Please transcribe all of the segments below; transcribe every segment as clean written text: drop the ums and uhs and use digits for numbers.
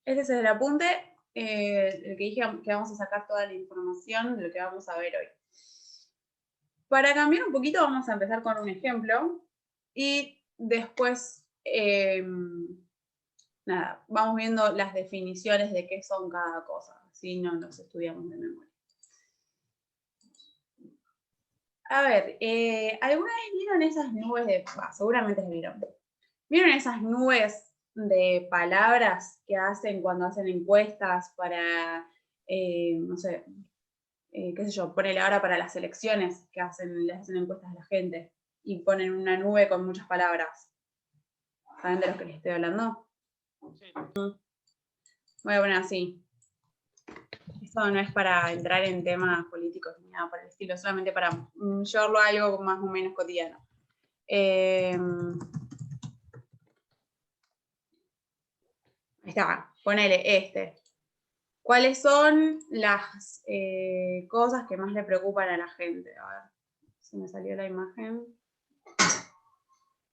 Este es el apunte, el que dije que vamos a sacar toda la información de lo que vamos a ver hoy. Para cambiar un poquito, vamos a empezar con un ejemplo y después, nada, vamos viendo las definiciones de qué son cada cosa, así no los estudiamos de memoria. A ver, ¿alguna vez vieron esas nubes de... seguramente las vieron. ¿Vieron esas nubes de palabras que hacen cuando hacen encuestas para, no sé, qué sé yo, ponele ahora para las elecciones que le hacen encuestas a la gente y ponen una nube con muchas palabras? ¿Saben de lo que les estoy hablando? Sí. Voy a poner así. Esto no es para entrar en temas políticos ni nada por el estilo, solamente para llevarlo a algo más o menos cotidiano. Ahí está, ponele este. ¿Cuáles son las cosas que más le preocupan a la gente? A ver, si me salió la imagen.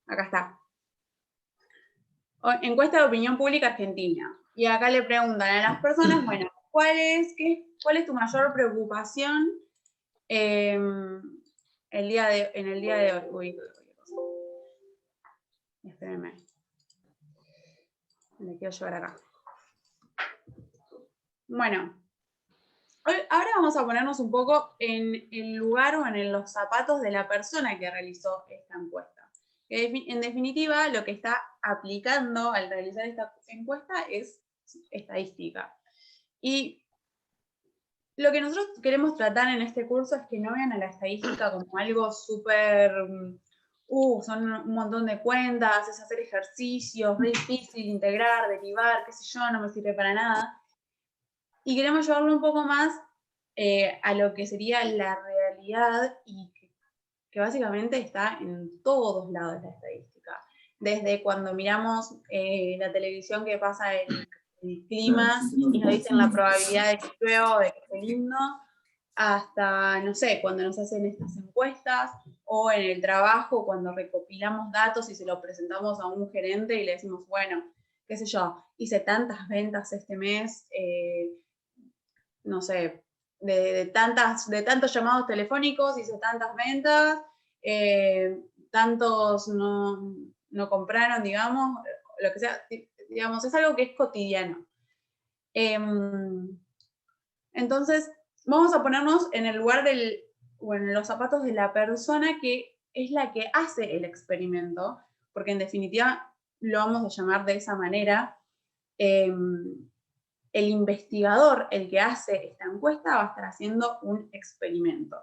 Acá está. Encuesta de opinión pública argentina. Y acá le preguntan a las personas, bueno, ¿cuál es tu mayor preocupación en el día de hoy? Uy, espérenme. Me quiero llevar acá. Bueno, ahora vamos a ponernos un poco en el lugar o en los zapatos de la persona que realizó esta encuesta. En definitiva, lo que está aplicando al realizar esta encuesta es estadística. Y lo que nosotros queremos tratar en este curso es que no vean a la estadística como algo súper, son un montón de cuentas, es hacer ejercicios, es difícil integrar, derivar, qué sé yo, no me sirve para nada. Y queremos llevarlo un poco más a lo que sería la realidad y que básicamente está en todos lados de la estadística. Desde cuando miramos la televisión que pasa el clima y nos dicen la probabilidad de que llueva o de que esté lindo, hasta, no sé, cuando nos hacen estas encuestas o en el trabajo cuando recopilamos datos y se lo presentamos a un gerente y le decimos, bueno, qué sé yo, hice tantas ventas este mes, no sé, de tantos llamados telefónicos, hice tantas ventas, tantos no compraron, digamos, lo que sea, digamos, es algo que es cotidiano. Entonces, vamos a ponernos en el lugar o en los zapatos de la persona que es la que hace el experimento, porque en definitiva lo vamos a llamar de esa manera. El investigador, el que hace esta encuesta, va a estar haciendo un experimento.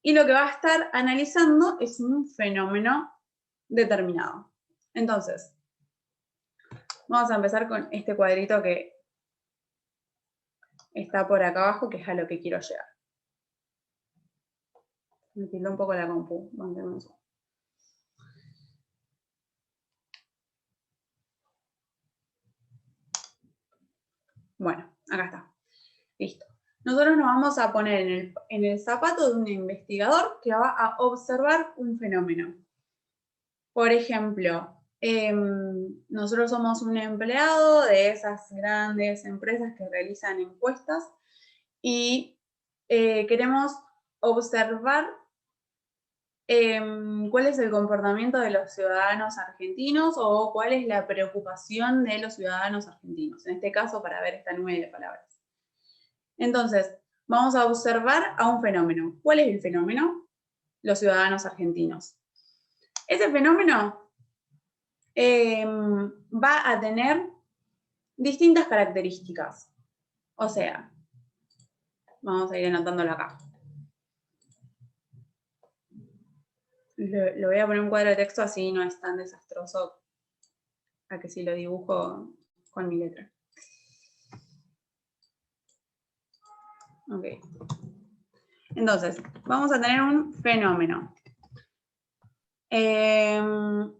Y lo que va a estar analizando es un fenómeno determinado. Entonces, vamos a empezar con este cuadrito que está por acá abajo, que es a lo que quiero llegar. Me tildó un poco la compu. Bueno, acá está. Listo. Nosotros nos vamos a poner en el zapato de un investigador que va a observar un fenómeno. Por ejemplo, nosotros somos un empleado de esas grandes empresas que realizan encuestas y queremos observar cuál es el comportamiento de los ciudadanos argentinos o cuál es la preocupación de los ciudadanos argentinos, en este caso para ver esta nube de palabras. Entonces, vamos a observar a un fenómeno. ¿Cuál es el fenómeno? Los ciudadanos argentinos. Ese fenómeno va a tener distintas características. O sea, vamos a ir anotándolo acá. Lo voy a poner un cuadro de texto así no es tan desastroso a que si lo dibujo con mi letra. Ok. Entonces, vamos a tener un fenómeno. El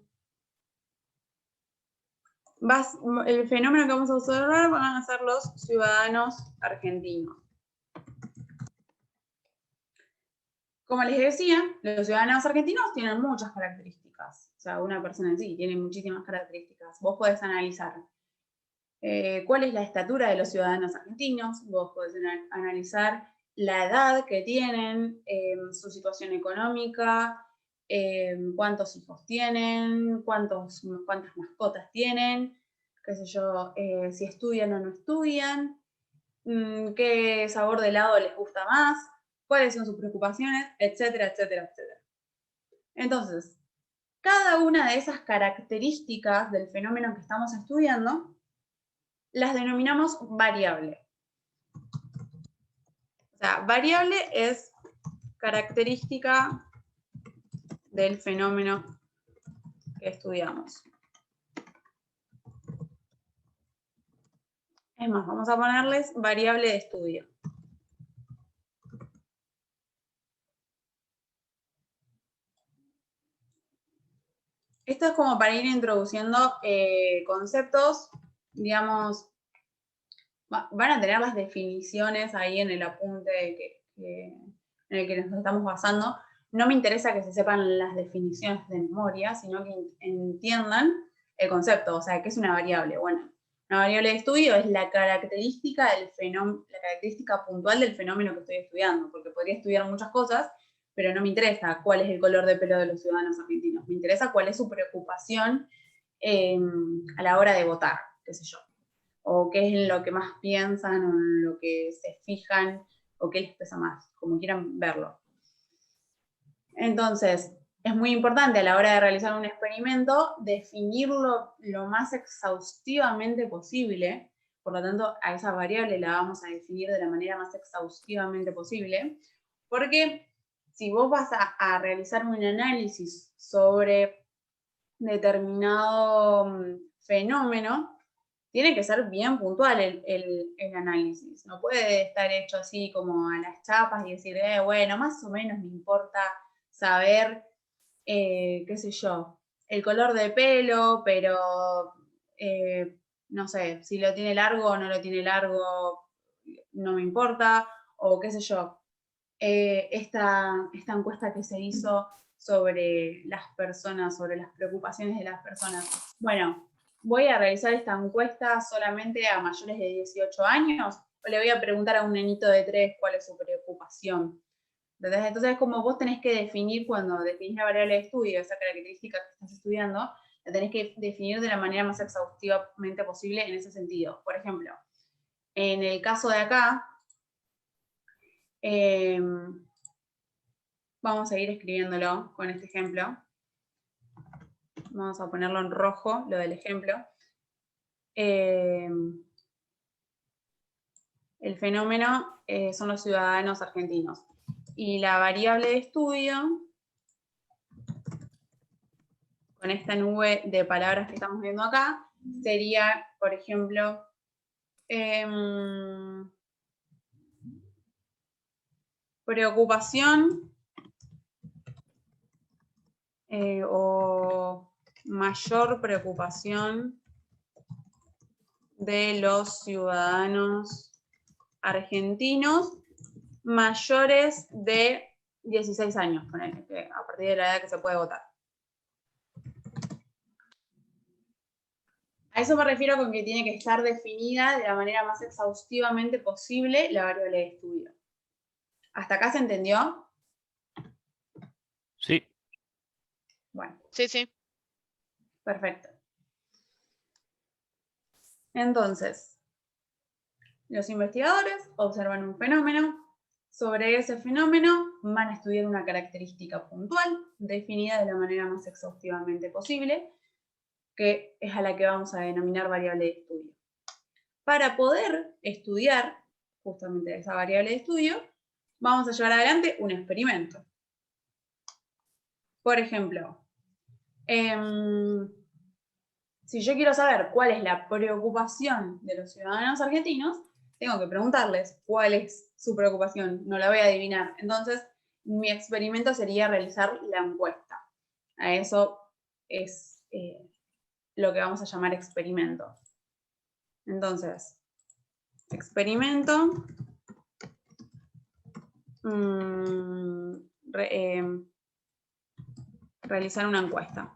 fenómeno que vamos a observar van a ser los ciudadanos argentinos. Como les decía, los ciudadanos argentinos tienen muchas características. O sea, una persona en sí tiene muchísimas características. Vos podés analizar cuál es la estatura de los ciudadanos argentinos. Vos podés analizar la edad que tienen, su situación económica, cuántos hijos tienen, cuántas mascotas tienen, qué sé yo, si estudian o no estudian, qué sabor de helado les gusta más, cuáles son sus preocupaciones, etcétera, etcétera, etcétera. Entonces, cada una de esas características del fenómeno que estamos estudiando las denominamos variable. O sea, variable es característica del fenómeno que estudiamos. Es más, vamos a ponerles variable de estudio. Esto es como para ir introduciendo conceptos, digamos, van a tener las definiciones ahí en el apunte en el que nos estamos basando. No me interesa que se sepan las definiciones de memoria, sino que entiendan el concepto, o sea, ¿qué es una variable? Bueno, una variable de estudio es la característica del fenómeno, la característica puntual del fenómeno que estoy estudiando, porque podría estudiar muchas cosas, pero no me interesa cuál es el color de pelo de los ciudadanos argentinos. Me interesa cuál es su preocupación a la hora de votar, qué sé yo. O qué es en lo que más piensan, o en lo que se fijan, o qué les pesa más, como quieran verlo. Entonces, es muy importante a la hora de realizar un experimento definirlo lo más exhaustivamente posible. Por lo tanto, a esa variable la vamos a definir de la manera más exhaustivamente posible, porque si vos vas a realizar un análisis sobre determinado fenómeno, tiene que ser bien puntual el análisis. No puede estar hecho así como a las chapas y decir, bueno, más o menos me importa saber, qué sé yo, el color de pelo, pero no sé, si lo tiene largo o no lo tiene largo, no me importa, o qué sé yo, esta encuesta que se hizo sobre las personas, sobre las preocupaciones de las personas. Bueno, voy a realizar esta encuesta solamente a mayores de 18 años, o le voy a preguntar a un nenito de 3 cuál es su preocupación. Entonces, como vos tenés que definir, cuando definís la variable de estudio, esa característica que estás estudiando, la tenés que definir de la manera más exhaustivamente posible en ese sentido. Por ejemplo, en el caso de acá, vamos a ir escribiéndolo con este ejemplo. Vamos a ponerlo en rojo, lo del ejemplo. El fenómeno son los ciudadanos argentinos. Y la variable de estudio, con esta nube de palabras que estamos viendo acá, sería, por ejemplo, preocupación o mayor preocupación de los ciudadanos argentinos mayores de 16 años, a partir de la edad que se puede votar. A eso me refiero con que tiene que estar definida de la manera más exhaustivamente posible la variable de estudio. ¿Hasta acá se entendió? Sí. Bueno. Sí, sí. Perfecto. Entonces, los investigadores observan un fenómeno. Sobre ese fenómeno van a estudiar una característica puntual, definida de la manera más exhaustivamente posible, que es a la que vamos a denominar variable de estudio. Para poder estudiar justamente esa variable de estudio, vamos a llevar adelante un experimento. Por ejemplo, si yo quiero saber cuál es la preocupación de los ciudadanos argentinos, tengo que preguntarles cuál es su preocupación, no la voy a adivinar. Entonces, mi experimento sería realizar la encuesta. A eso es lo que vamos a llamar experimento. Entonces, experimento, realizar una encuesta.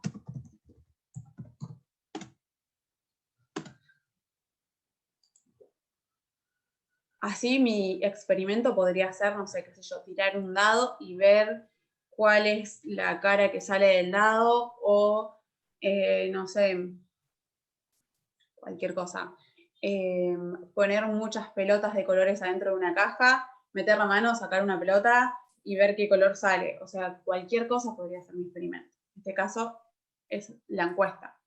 Así mi experimento podría ser, no sé, qué sé yo, tirar un dado y ver cuál es la cara que sale del dado o, no sé, cualquier cosa. Poner muchas pelotas de colores adentro de una caja, meter la mano, sacar una pelota y ver qué color sale. O sea, cualquier cosa podría ser mi experimento. En este caso es la encuesta.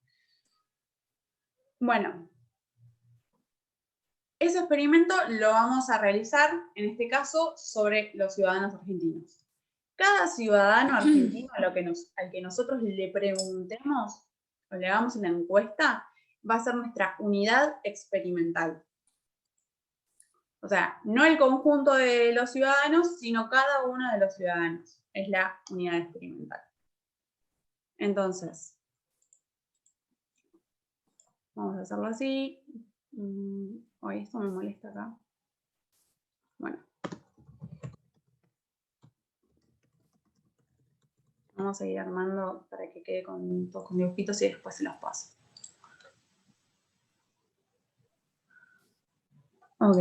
Bueno, ese experimento lo vamos a realizar, en este caso, sobre los ciudadanos argentinos. Cada ciudadano argentino al que nosotros le preguntemos o le hagamos una encuesta, va a ser nuestra unidad experimental. O sea, no el conjunto de los ciudadanos, sino cada uno de los ciudadanos. Es la unidad experimental. Entonces, vamos a hacerlo así. Hoy esto me molesta acá. Bueno. Vamos a ir armando para que quede con dibujitos y después se los paso. Ok.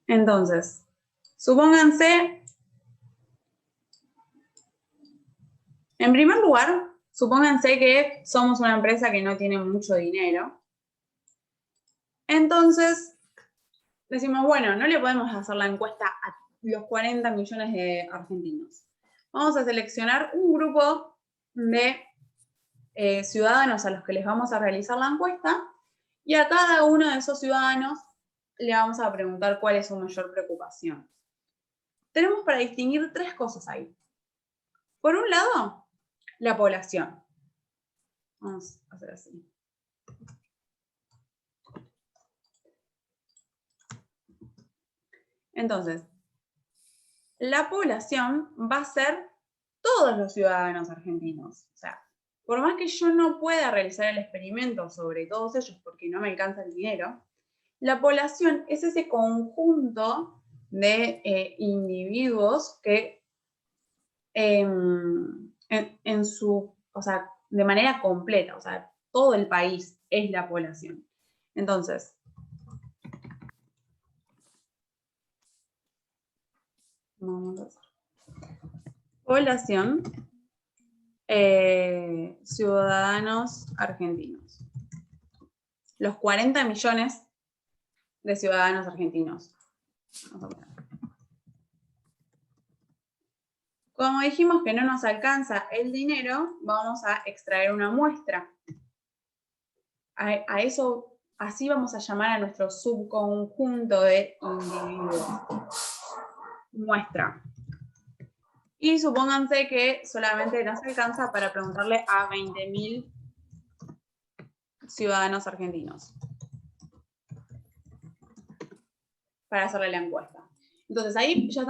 Entonces, supónganse, en primer lugar, supónganse que somos una empresa que no tiene mucho dinero. Entonces, decimos, bueno, no le podemos hacer la encuesta a los 40 millones de argentinos. Vamos a seleccionar un grupo de ciudadanos a los que les vamos a realizar la encuesta y a cada uno de esos ciudadanos le vamos a preguntar cuál es su mayor preocupación. Tenemos para distinguir tres cosas ahí. Por un lado, la población. Vamos a hacer así. Entonces, la población va a ser todos los ciudadanos argentinos. O sea, por más que yo no pueda realizar el experimento sobre todos ellos porque no me alcanza el dinero, la población es ese conjunto de individuos que en su, o sea, de manera completa, o sea, todo el país es la población. Entonces, vamos a hacer. Población, ciudadanos argentinos. Los 40 millones de ciudadanos argentinos. Como dijimos que no nos alcanza el dinero, vamos a extraer una muestra. A eso, así vamos a llamar a nuestro subconjunto de individuos. Muestra. Y supónganse que solamente nos alcanza para preguntarle a 20.000 ciudadanos argentinos para hacerle la encuesta. Entonces ahí ya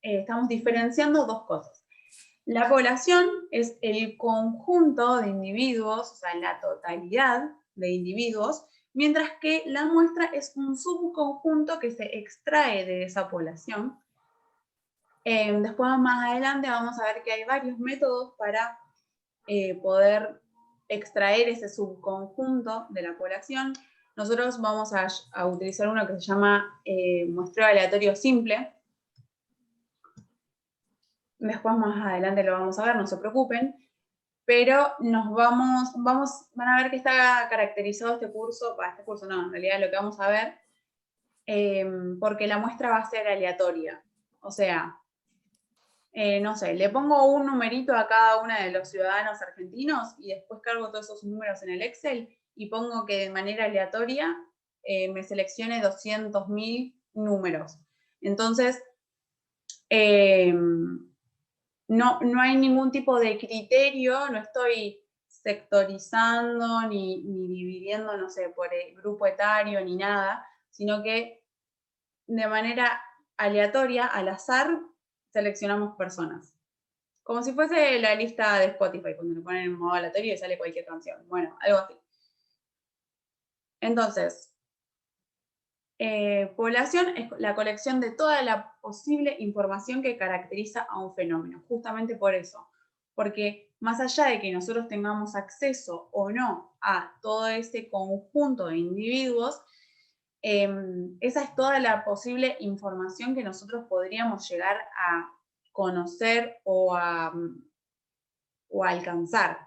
estamos diferenciando dos cosas. La población es el conjunto de individuos, o sea, la totalidad de individuos, mientras que la muestra es un subconjunto que se extrae de esa población. Después, más adelante, vamos a ver que hay varios métodos para poder extraer ese subconjunto de la población. Nosotros vamos a utilizar uno que se llama muestreo aleatorio simple. Después más adelante lo vamos a ver, no se preocupen. Pero van a ver que está caracterizado este curso no, en realidad lo que vamos a ver, porque la muestra va a ser aleatoria. O sea, no sé, le pongo un numerito a cada uno de los ciudadanos argentinos y después cargo todos esos números en el Excel y pongo que de manera aleatoria me seleccione 200.000 números. Entonces, no hay ningún tipo de criterio, no estoy sectorizando ni dividiendo, no sé, por el grupo etario ni nada, sino que de manera aleatoria, al azar, seleccionamos personas. Como si fuese la lista de Spotify, cuando le ponen en modo aleatorio y sale cualquier canción. Bueno, algo así. Entonces, población es la colección de toda la posible información que caracteriza a un fenómeno. Justamente por eso. porque más allá de que nosotros tengamos acceso o no a todo ese conjunto de individuos, esa es toda la posible información que nosotros podríamos llegar a conocer o a alcanzar.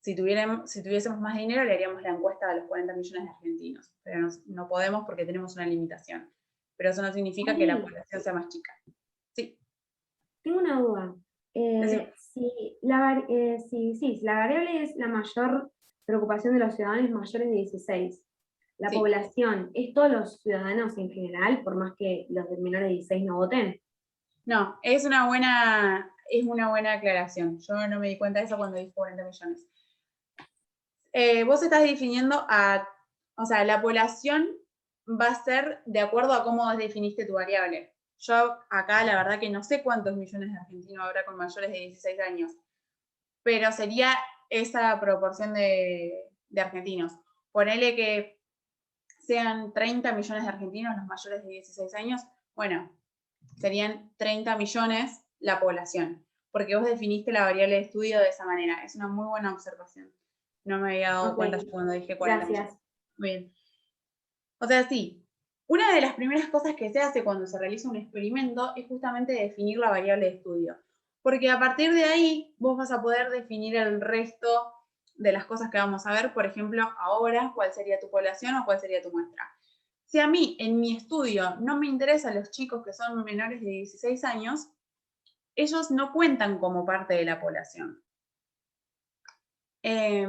Si tuviésemos más dinero, le haríamos la encuesta a los 40 millones de argentinos, pero no podemos porque tenemos una limitación. Pero eso no significa que la población sea más chica. Sí. Tengo una duda. Si la variable es la mayor preocupación de los ciudadanos mayores de 16, ¿la Sí. población es todos los ciudadanos en general, por más que los de menores de 16 no voten? No, es una buena aclaración. Yo no me di cuenta de eso cuando dije 40 millones. Vos estás definiendo o sea, la población va a ser de acuerdo a cómo definiste tu variable. Yo acá la verdad que no sé cuántos millones de argentinos habrá con mayores de 16 años, pero sería esa proporción de argentinos. Ponele que sean 30 millones de argentinos los mayores de 16 años, bueno, serían 30 millones la población, porque vos definiste la variable de estudio de esa manera. Es una muy buena observación. No me había dado cuenta yo cuando dije 40 millones. Muy bien. O sea, sí, una de las primeras cosas que se hace cuando se realiza un experimento es justamente definir la variable de estudio, porque a partir de ahí vos vas a poder definir el resto de las cosas que vamos a ver, por ejemplo, ahora, cuál sería tu población o cuál sería tu muestra. Si a mí, en mi estudio, no me interesan los chicos que son menores de 16 años, ellos no cuentan como parte de la población. Es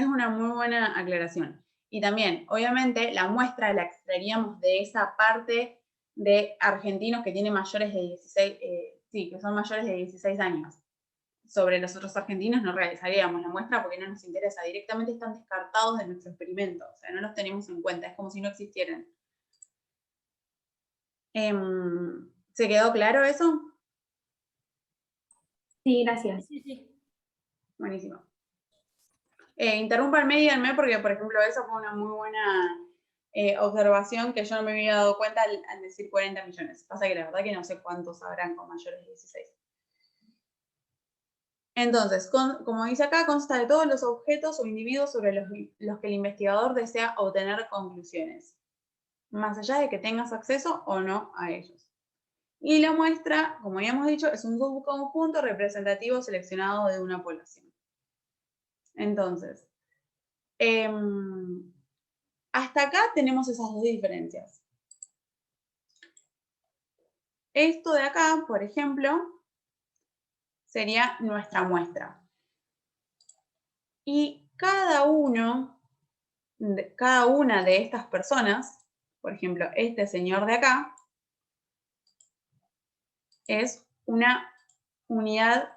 una muy buena aclaración. Y también, obviamente, la muestra la extraeríamos de esa parte de argentinos que tienen mayores de 16, que son mayores de 16 años. Sobre los otros argentinos no realizaríamos la muestra porque no nos interesa. Directamente están descartados de nuestro experimento. O sea, no los tenemos en cuenta. Es como si no existieran. ¿Se quedó claro eso? Sí, gracias. Sí. Buenísimo. Interrúmpanme y díganme porque, por ejemplo, esa fue una muy buena observación que yo no me había dado cuenta al decir 40 millones. Pasa que la verdad que no sé cuántos habrán con mayores de 16. Entonces, como dice acá, consta de todos los objetos o individuos sobre los que el investigador desea obtener conclusiones, más allá de que tengas acceso o no a ellos. Y la muestra, como ya hemos dicho, es un subconjunto representativo seleccionado de una población. Entonces, hasta acá tenemos esas dos diferencias. Esto de acá, por ejemplo, sería nuestra muestra. Y cada una de estas personas, por ejemplo, este señor de acá, es una unidad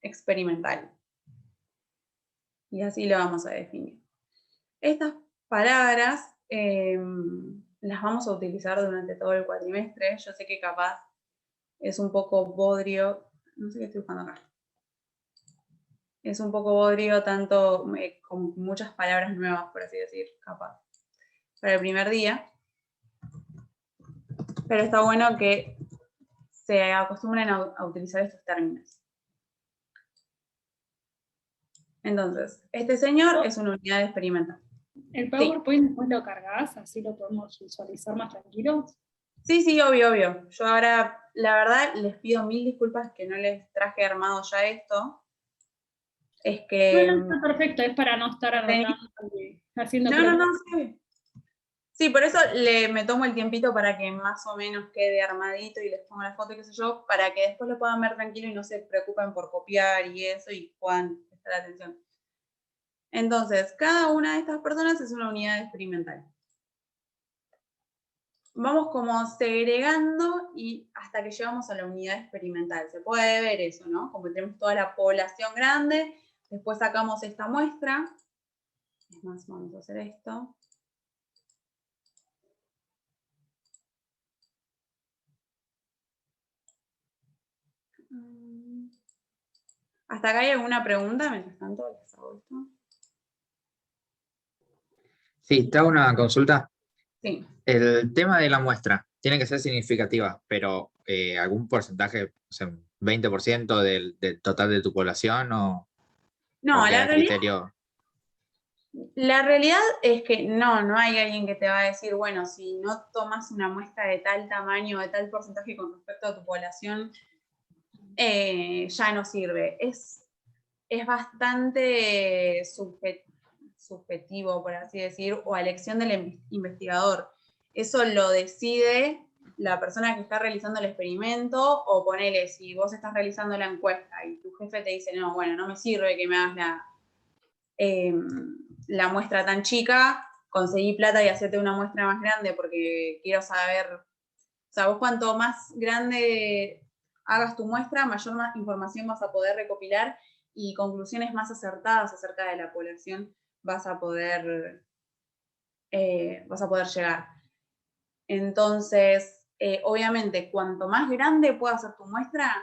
experimental. Y así lo vamos a definir. Estas palabras las vamos a utilizar durante todo el cuatrimestre. Yo sé que capaz es un poco bodrio, no sé qué estoy buscando acá. Es un poco bodrio tanto con muchas palabras nuevas, por así decir, capaz, para el primer día. Pero está bueno que se acostumbren a utilizar estos términos. Entonces, este señor es una unidad experimental. ¿El PowerPoint después lo cargas? Así lo podemos visualizar más tranquilos. Sí, obvio. Yo ahora, la verdad, les pido mil disculpas que no les traje armado ya esto. Es que... No, está perfecto, es para no estar anotando y haciendo No, sí. Sí, por eso me tomo el tiempito para que más o menos quede armadito y les pongo la foto, qué sé yo, para que después lo puedan ver tranquilo y no se preocupen por copiar y eso y puedan prestar atención. Entonces, cada una de estas personas es una unidad experimental. Vamos como segregando y hasta que llegamos a la unidad experimental. Se puede ver eso, ¿no? Como tenemos toda la población grande, después sacamos esta muestra. Es más, vamos a hacer esto. ¿Hasta acá hay alguna pregunta? Mientras tanto, les hago esto. Sí, te hago una consulta. Sí. El tema de la muestra tiene que ser significativa, pero algún porcentaje, o sea, 20% del total de tu población o No, queda a criterio? la realidad es que no hay alguien que te va a decir, bueno, si no tomas una muestra de tal tamaño, de tal porcentaje con respecto a tu población, ya no sirve. Es bastante subjetivo, por así decir, o a elección del investigador. Eso lo decide la persona que está realizando el experimento, o ponele, si vos estás realizando la encuesta y tu jefe te dice, no, bueno, no me sirve que me hagas la muestra tan chica, conseguí plata y hacerte una muestra más grande porque quiero saber, o sea, vos cuanto más grande hagas tu muestra, mayor información vas a poder recopilar y conclusiones más acertadas acerca de la población vas a poder llegar. Entonces, obviamente, cuanto más grande pueda ser tu muestra,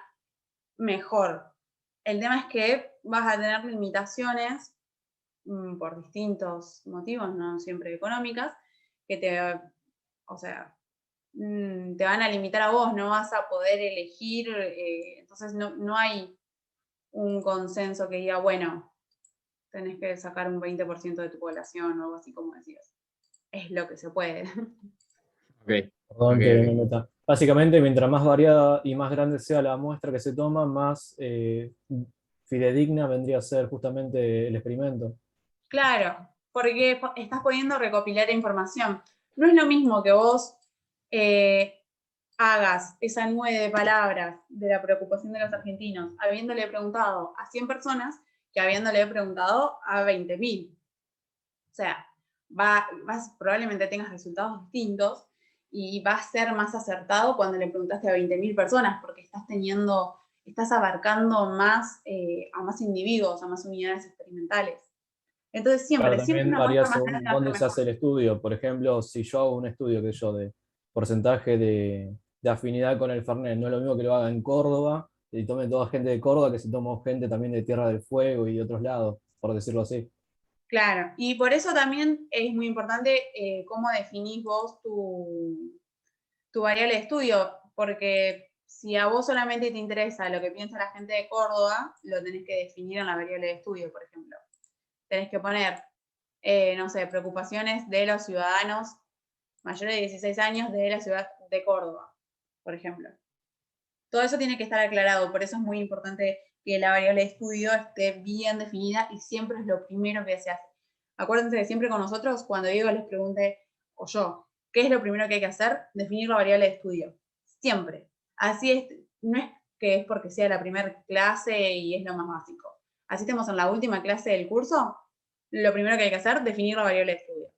mejor. El tema es que vas a tener limitaciones por distintos motivos, no siempre económicas, que o sea, te van a limitar a vos, no vas a poder elegir, entonces no hay un consenso que diga, bueno, tenés que sacar un 20% de tu población o algo así como decías. Es lo que se puede. Ok. Perdón que me meta. Básicamente, mientras más variada y más grande sea la muestra que se toma, más fidedigna vendría a ser justamente el experimento. Claro, porque estás pudiendo recopilar información. No es lo mismo que vos hagas esa 9 palabras de la preocupación de los argentinos, habiéndole preguntado a 100 personas, que habiéndole preguntado a 20.000. O sea, probablemente tengas resultados distintos y va a ser más acertado cuando le preguntaste a 20.000 personas, porque estás abarcando más, a más individuos, a más unidades experimentales. Entonces Claro, siempre también una varía muestra más según grande va a ser dónde se mejor. hace el estudio. Por ejemplo, si yo hago un estudio que yo de porcentaje de afinidad con el Fernet, no es lo mismo que lo haga en Córdoba y tome toda gente de Córdoba que si tomo gente también de Tierra del Fuego y de otros lados, por decirlo así. Claro, y por eso también es muy importante cómo definís vos tu variable de estudio, porque si a vos solamente te interesa lo que piensa la gente de Córdoba, lo tenés que definir en la variable de estudio, por ejemplo. Tenés que poner, no sé, preocupaciones de los ciudadanos mayores de 16 años de la ciudad de Córdoba, por ejemplo. Todo eso tiene que estar aclarado, por eso es muy importante que la variable de estudio esté bien definida y siempre es lo primero que se hace. Acuérdense que siempre con nosotros, cuando Diego les pregunte, o yo, ¿qué es lo primero que hay que hacer? Definir la variable de estudio. Siempre. Así es, no es que es porque sea la primera clase y es lo más básico. Así estemos en la última clase del curso, lo primero que hay que hacer, definir la variable de estudio.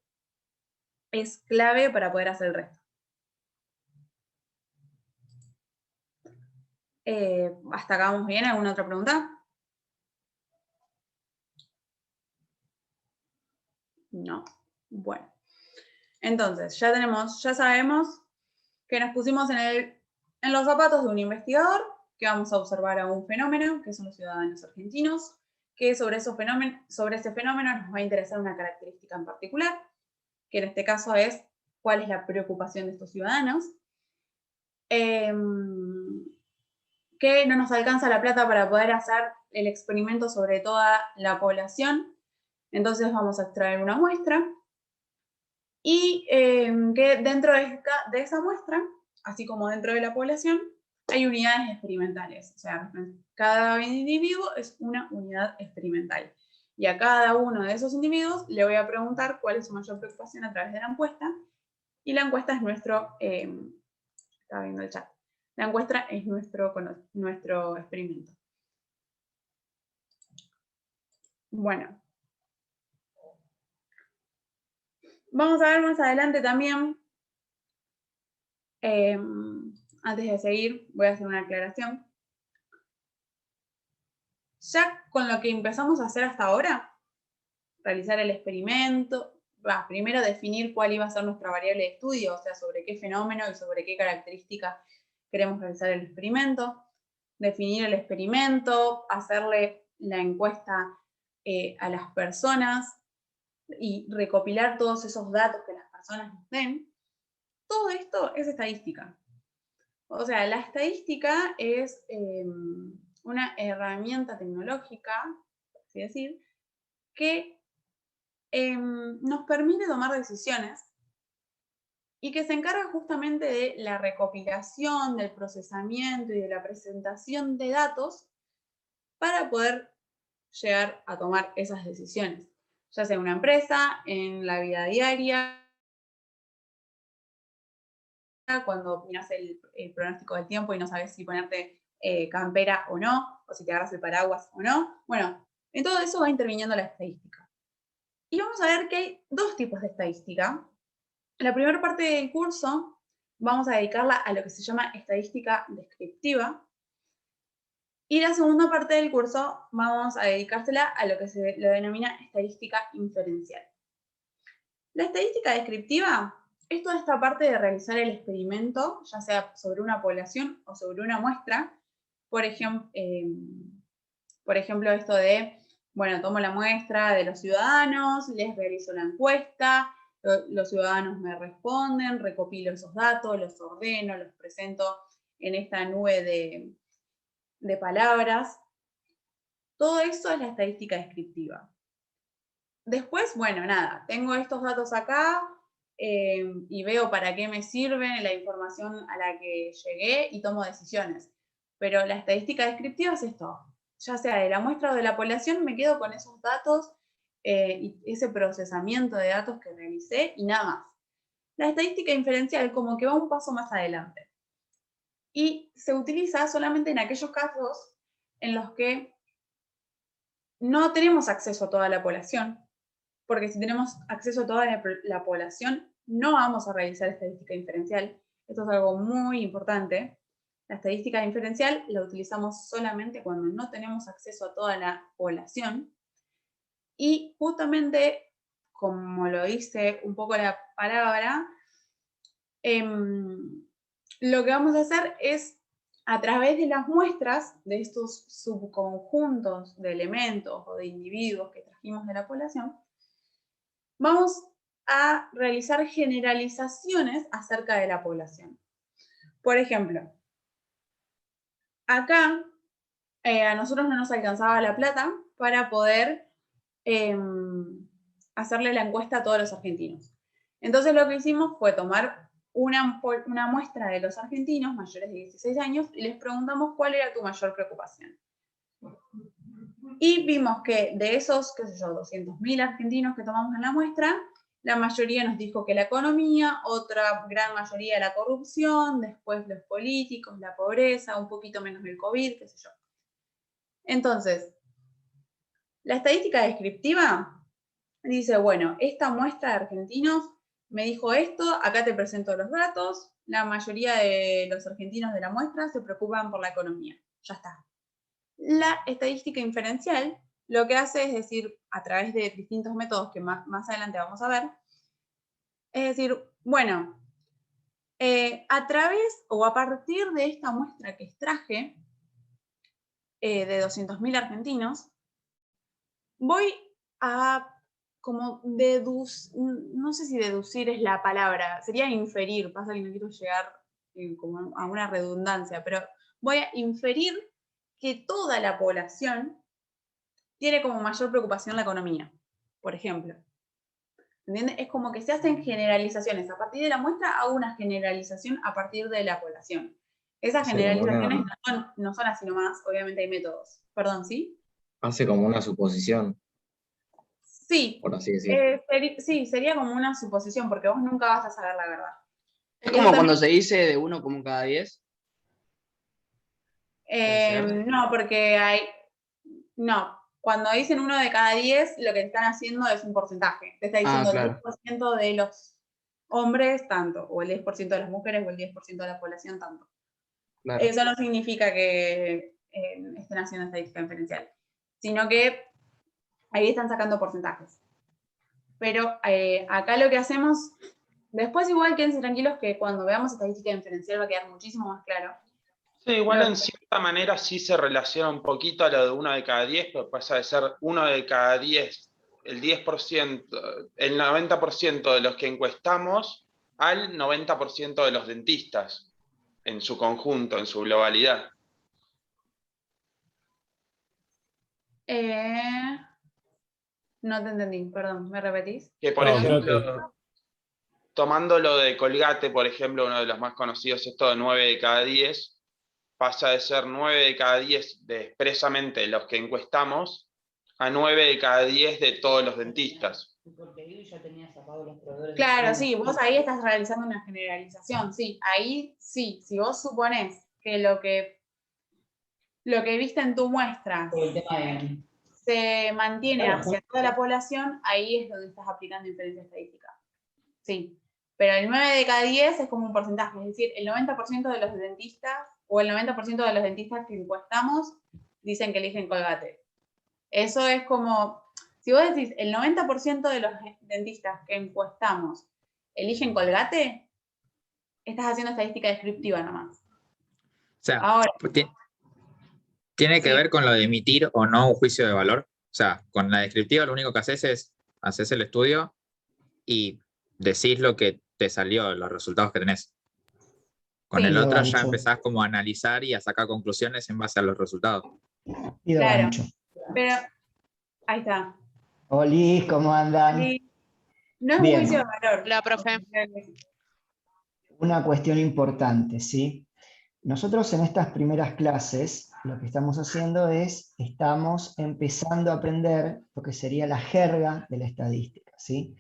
Es clave para poder hacer el resto. ¿Hasta acá vamos bien? ¿Alguna otra pregunta? No. Bueno. Entonces, ya sabemos que nos pusimos en los zapatos de un investigador, que vamos a observar a un fenómeno, que son los ciudadanos argentinos, que sobre ese fenómeno nos va a interesar una característica en particular, que en este caso es cuál es la preocupación de estos ciudadanos. Que no nos alcanza la plata para poder hacer el experimento sobre toda la población, entonces vamos a extraer una muestra y que dentro de esa muestra, así como dentro de la población, hay unidades experimentales, o sea, cada individuo es una unidad experimental. Y a cada uno de esos individuos le voy a preguntar cuál es su mayor preocupación a través de la encuesta, y la encuesta es estaba viendo el chat, la encuesta es nuestro experimento. Bueno, vamos a ver más adelante también, antes de seguir, voy a hacer una aclaración. Ya con lo que empezamos a hacer hasta ahora, realizar el experimento, primero definir cuál iba a ser nuestra variable de estudio, o sea, sobre qué fenómeno y sobre qué característica queremos realizar el experimento, definir el experimento, hacerle la encuesta a las personas y recopilar todos esos datos que las personas nos den. Todo esto es estadística. O sea, la estadística es una herramienta tecnológica, por así decir, que nos permite tomar decisiones y que se encarga justamente de la recopilación, del procesamiento y de la presentación de datos para poder llegar a tomar esas decisiones, ya sea en una empresa, en la vida diaria, cuando miras el pronóstico del tiempo y no sabes si ponerte campera o no, o si te agarras el paraguas o no. Bueno, en todo eso va interviniendo la estadística. Y vamos a ver que hay dos tipos de estadística. La primera parte del curso vamos a dedicarla a lo que se llama estadística descriptiva. Y la segunda parte del curso vamos a dedicársela a lo que se lo denomina estadística inferencial. La estadística descriptiva es toda esta parte de realizar el experimento, ya sea sobre una población o sobre una muestra. Por ejemplo, esto de, bueno, tomo la muestra de los ciudadanos, les realizo la encuesta, los ciudadanos me responden, recopilo esos datos, los ordeno, los presento en esta nube de palabras. Todo eso es la estadística descriptiva. Después, bueno, nada, tengo estos datos acá y veo para qué me sirve la información a la que llegué y tomo decisiones. Pero la estadística descriptiva es esto, ya sea de la muestra o de la población, me quedo con esos datos y ese procesamiento de datos que realicé y nada más. La estadística inferencial como que va un paso más adelante y se utiliza solamente en aquellos casos en los que no tenemos acceso a toda la población, porque si tenemos acceso a toda la población, no vamos a realizar estadística inferencial. Esto es algo muy importante. La estadística inferencial la utilizamos solamente cuando no tenemos acceso a toda la población. Y justamente, como lo dice un poco la palabra, lo que vamos a hacer es, a través de las muestras de estos subconjuntos de elementos o de individuos que trajimos de la población, vamos a realizar generalizaciones acerca de la población. Por ejemplo, acá a nosotros no nos alcanzaba la plata para poder hacerle la encuesta a todos los argentinos. Entonces lo que hicimos fue tomar una muestra de los argentinos mayores de 16 años y les preguntamos cuál era tu mayor preocupación. Y vimos que de esos, qué sé yo, 200.000 argentinos que tomamos en la muestra, la mayoría nos dijo que la economía, otra gran mayoría la corrupción, después los políticos, la pobreza, un poquito menos el COVID, qué sé yo. Entonces, la estadística descriptiva dice, bueno, esta muestra de argentinos me dijo esto, acá te presento los datos, la mayoría de los argentinos de la muestra se preocupan por la economía. Ya está. La estadística inferencial lo que hace es decir, a través de distintos métodos que más adelante vamos a ver, es decir, bueno, a través o a partir de esta muestra que extraje de 200.000 argentinos, voy a como no sé si deducir es la palabra, sería inferir, pasa que no quiero llegar como a una redundancia, pero voy a inferir que toda la población tiene como mayor preocupación la economía, por ejemplo. ¿Entiendes? Es como que se hacen generalizaciones. A partir de la muestra hago una generalización a partir de la población. Esas generalizaciones no son así nomás, obviamente hay métodos. Perdón, ¿sí? Hace como una suposición, Sí. por así decirlo. Sí, sería como una suposición, porque vos nunca vas a saber la verdad. Es como cuando se dice de 1 como cada 10. No, porque no, cuando dicen 1 de cada 10, lo que están haciendo es un porcentaje. Te está diciendo claro. el 10% de los hombres, tanto, o el 10% de las mujeres, o el 10% de la población, tanto. Claro. Eso no significa que estén haciendo estadística inferencial, sino que ahí están sacando porcentajes. Pero acá lo que hacemos, después igual quédense tranquilos que cuando veamos estadística inferencial va a quedar muchísimo más claro. Sí, igual en cierta manera sí se relaciona un poquito a lo de 1 de cada 10, pero pasa de ser 1 de cada 10, el 10%, el 90% de los que encuestamos al 90% de los dentistas. en su conjunto, en su globalidad. No te entendí, perdón, ¿me repetís? Que por No, creo ejemplo, tomando lo de Colgate, por ejemplo, uno de los más conocidos, esto de 9 de cada 10, pasa de ser 9 de cada 10 de expresamente los que encuestamos, a 9 de cada 10 de todos los dentistas. Claro, sí, vos ahí estás realizando una generalización, sí, ahí sí, si vos suponés que lo que viste en tu muestra se mantiene hacia toda la población, ahí es donde estás aplicando inferencia estadística. Sí, pero el 9 de cada 10 es como un porcentaje, es decir, el 90% de los dentistas o el 90% de los dentistas que encuestamos dicen que eligen Colgate. Eso es como, si vos decís el 90% de los dentistas que encuestamos eligen Colgate, estás haciendo estadística descriptiva nomás. O sea, Ahora, ¿tiene que sí. ver con lo de emitir o no un juicio de valor? O sea, con la descriptiva lo único que haces es haces el estudio y decís lo que te salió, los resultados que tenés. Con Sí. el Pido otro ya gancho. empezás como a analizar y a sacar conclusiones en base a los resultados. Pido Claro. gancho. Pero, ahí está. Oli, ¿cómo andan? Sí. No es un Bien. juicio de valor. Hola, profe. Una cuestión importante, ¿sí? Nosotros en estas primeras clases lo que estamos haciendo es, estamos empezando a aprender lo que sería la jerga de la estadística, ¿sí?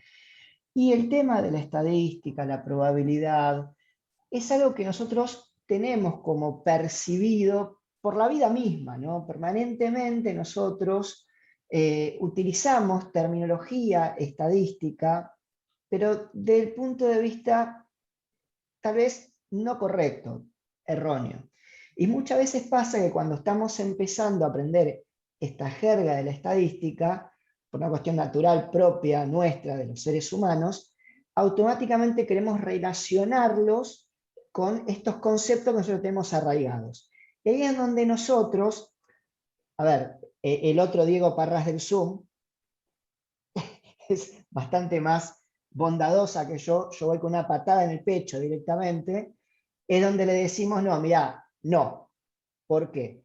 Y el tema de la estadística, la probabilidad, es algo que nosotros tenemos como percibido por la vida misma, ¿no? Permanentemente nosotros utilizamos terminología estadística, pero desde el punto de vista tal vez no correcto, erróneo. Y muchas veces pasa que cuando estamos empezando a aprender esta jerga de la estadística, por una cuestión natural propia nuestra de los seres humanos, automáticamente queremos relacionarlos con estos conceptos que nosotros tenemos arraigados. Y ahí es donde nosotros, a ver, el otro Diego Parras del Zoom es bastante más bondadosa que yo voy con una patada en el pecho directamente, es donde le decimos, no, mirá, no. ¿Por qué?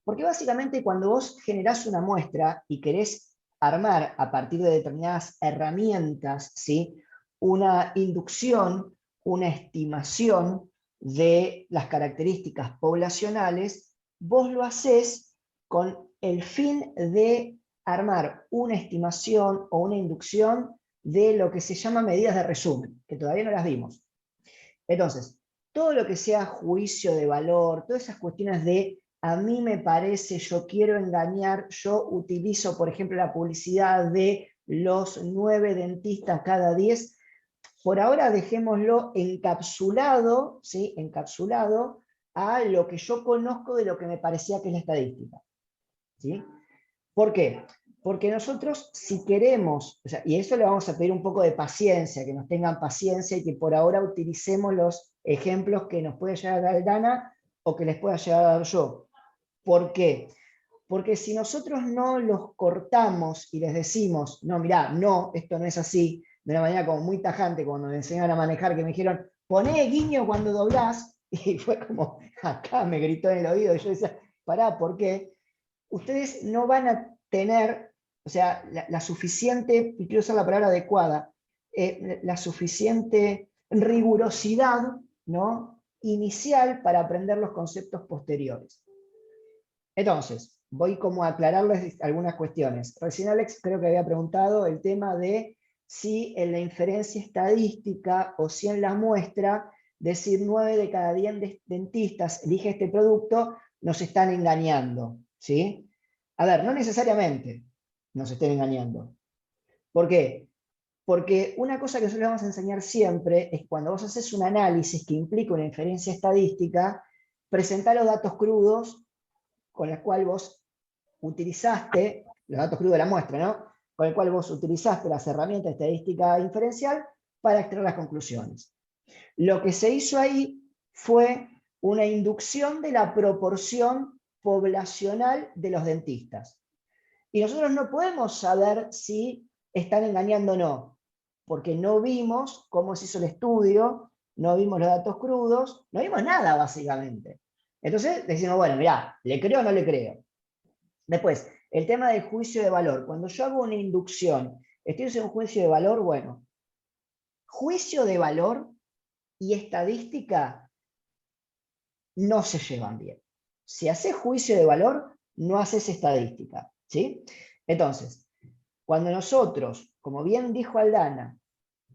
Porque básicamente cuando vos generás una muestra y querés armar a partir de determinadas herramientas, ¿sí?, una inducción, una estimación de las características poblacionales, vos lo hacés con el fin de armar una estimación o una inducción de lo que se llama medidas de resumen, que todavía no las vimos. Entonces, todo lo que sea juicio de valor, todas esas cuestiones de a mí me parece, yo quiero engañar, yo utilizo, por ejemplo, la publicidad de los 9 dentistas cada 10, por ahora dejémoslo encapsulado, ¿sí?, encapsulado a lo que yo conozco de lo que me parecía que es la estadística, ¿sí? ¿Por qué? Porque nosotros, si queremos, o sea, y eso le vamos a pedir un poco de paciencia, que nos tengan paciencia y que por ahora utilicemos los ejemplos que nos puede llegar a dar Dana o que les pueda llegar a dar yo. ¿Por qué? Porque si nosotros no los cortamos y les decimos, no, mirá, no, esto no es así, de una manera como muy tajante, cuando me enseñaron a manejar, que me dijeron, poné guiño cuando doblás, y fue como, acá me gritó en el oído, y yo decía, pará, ¿por qué? Ustedes no van a tener, o sea, la suficiente, y quiero usar la palabra adecuada, la suficiente rigurosidad, ¿no?, inicial para aprender los conceptos posteriores. Entonces, voy como a aclararles algunas cuestiones. Recién Alex creo que había preguntado el tema de si en la inferencia estadística o si en la muestra, decir 9 de cada 10 dentistas elige este producto, nos están engañando, ¿sí? A ver, no necesariamente nos estén engañando. ¿Por qué? Porque una cosa que nosotros vamos a enseñar siempre es cuando vos haces un análisis que implica una inferencia estadística, presentar los datos crudos con los cuales vos utilizaste, los datos crudos de la muestra, ¿no?, con el cual vos utilizaste las herramientas de estadística inferencial para extraer las conclusiones. Lo que se hizo ahí fue una inducción de la proporción poblacional de los dentistas. Y nosotros no podemos saber si están engañando o no, porque no vimos cómo se hizo el estudio, no vimos los datos crudos, no vimos nada básicamente. Entonces decimos, bueno, mirá, ¿le creo o no le creo? Después, el tema del juicio de valor. Cuando yo hago una inducción, estoy haciendo un juicio de valor, bueno, juicio de valor y estadística no se llevan bien. Si haces juicio de valor, no haces estadística, ¿sí? Entonces, cuando nosotros, como bien dijo Aldana,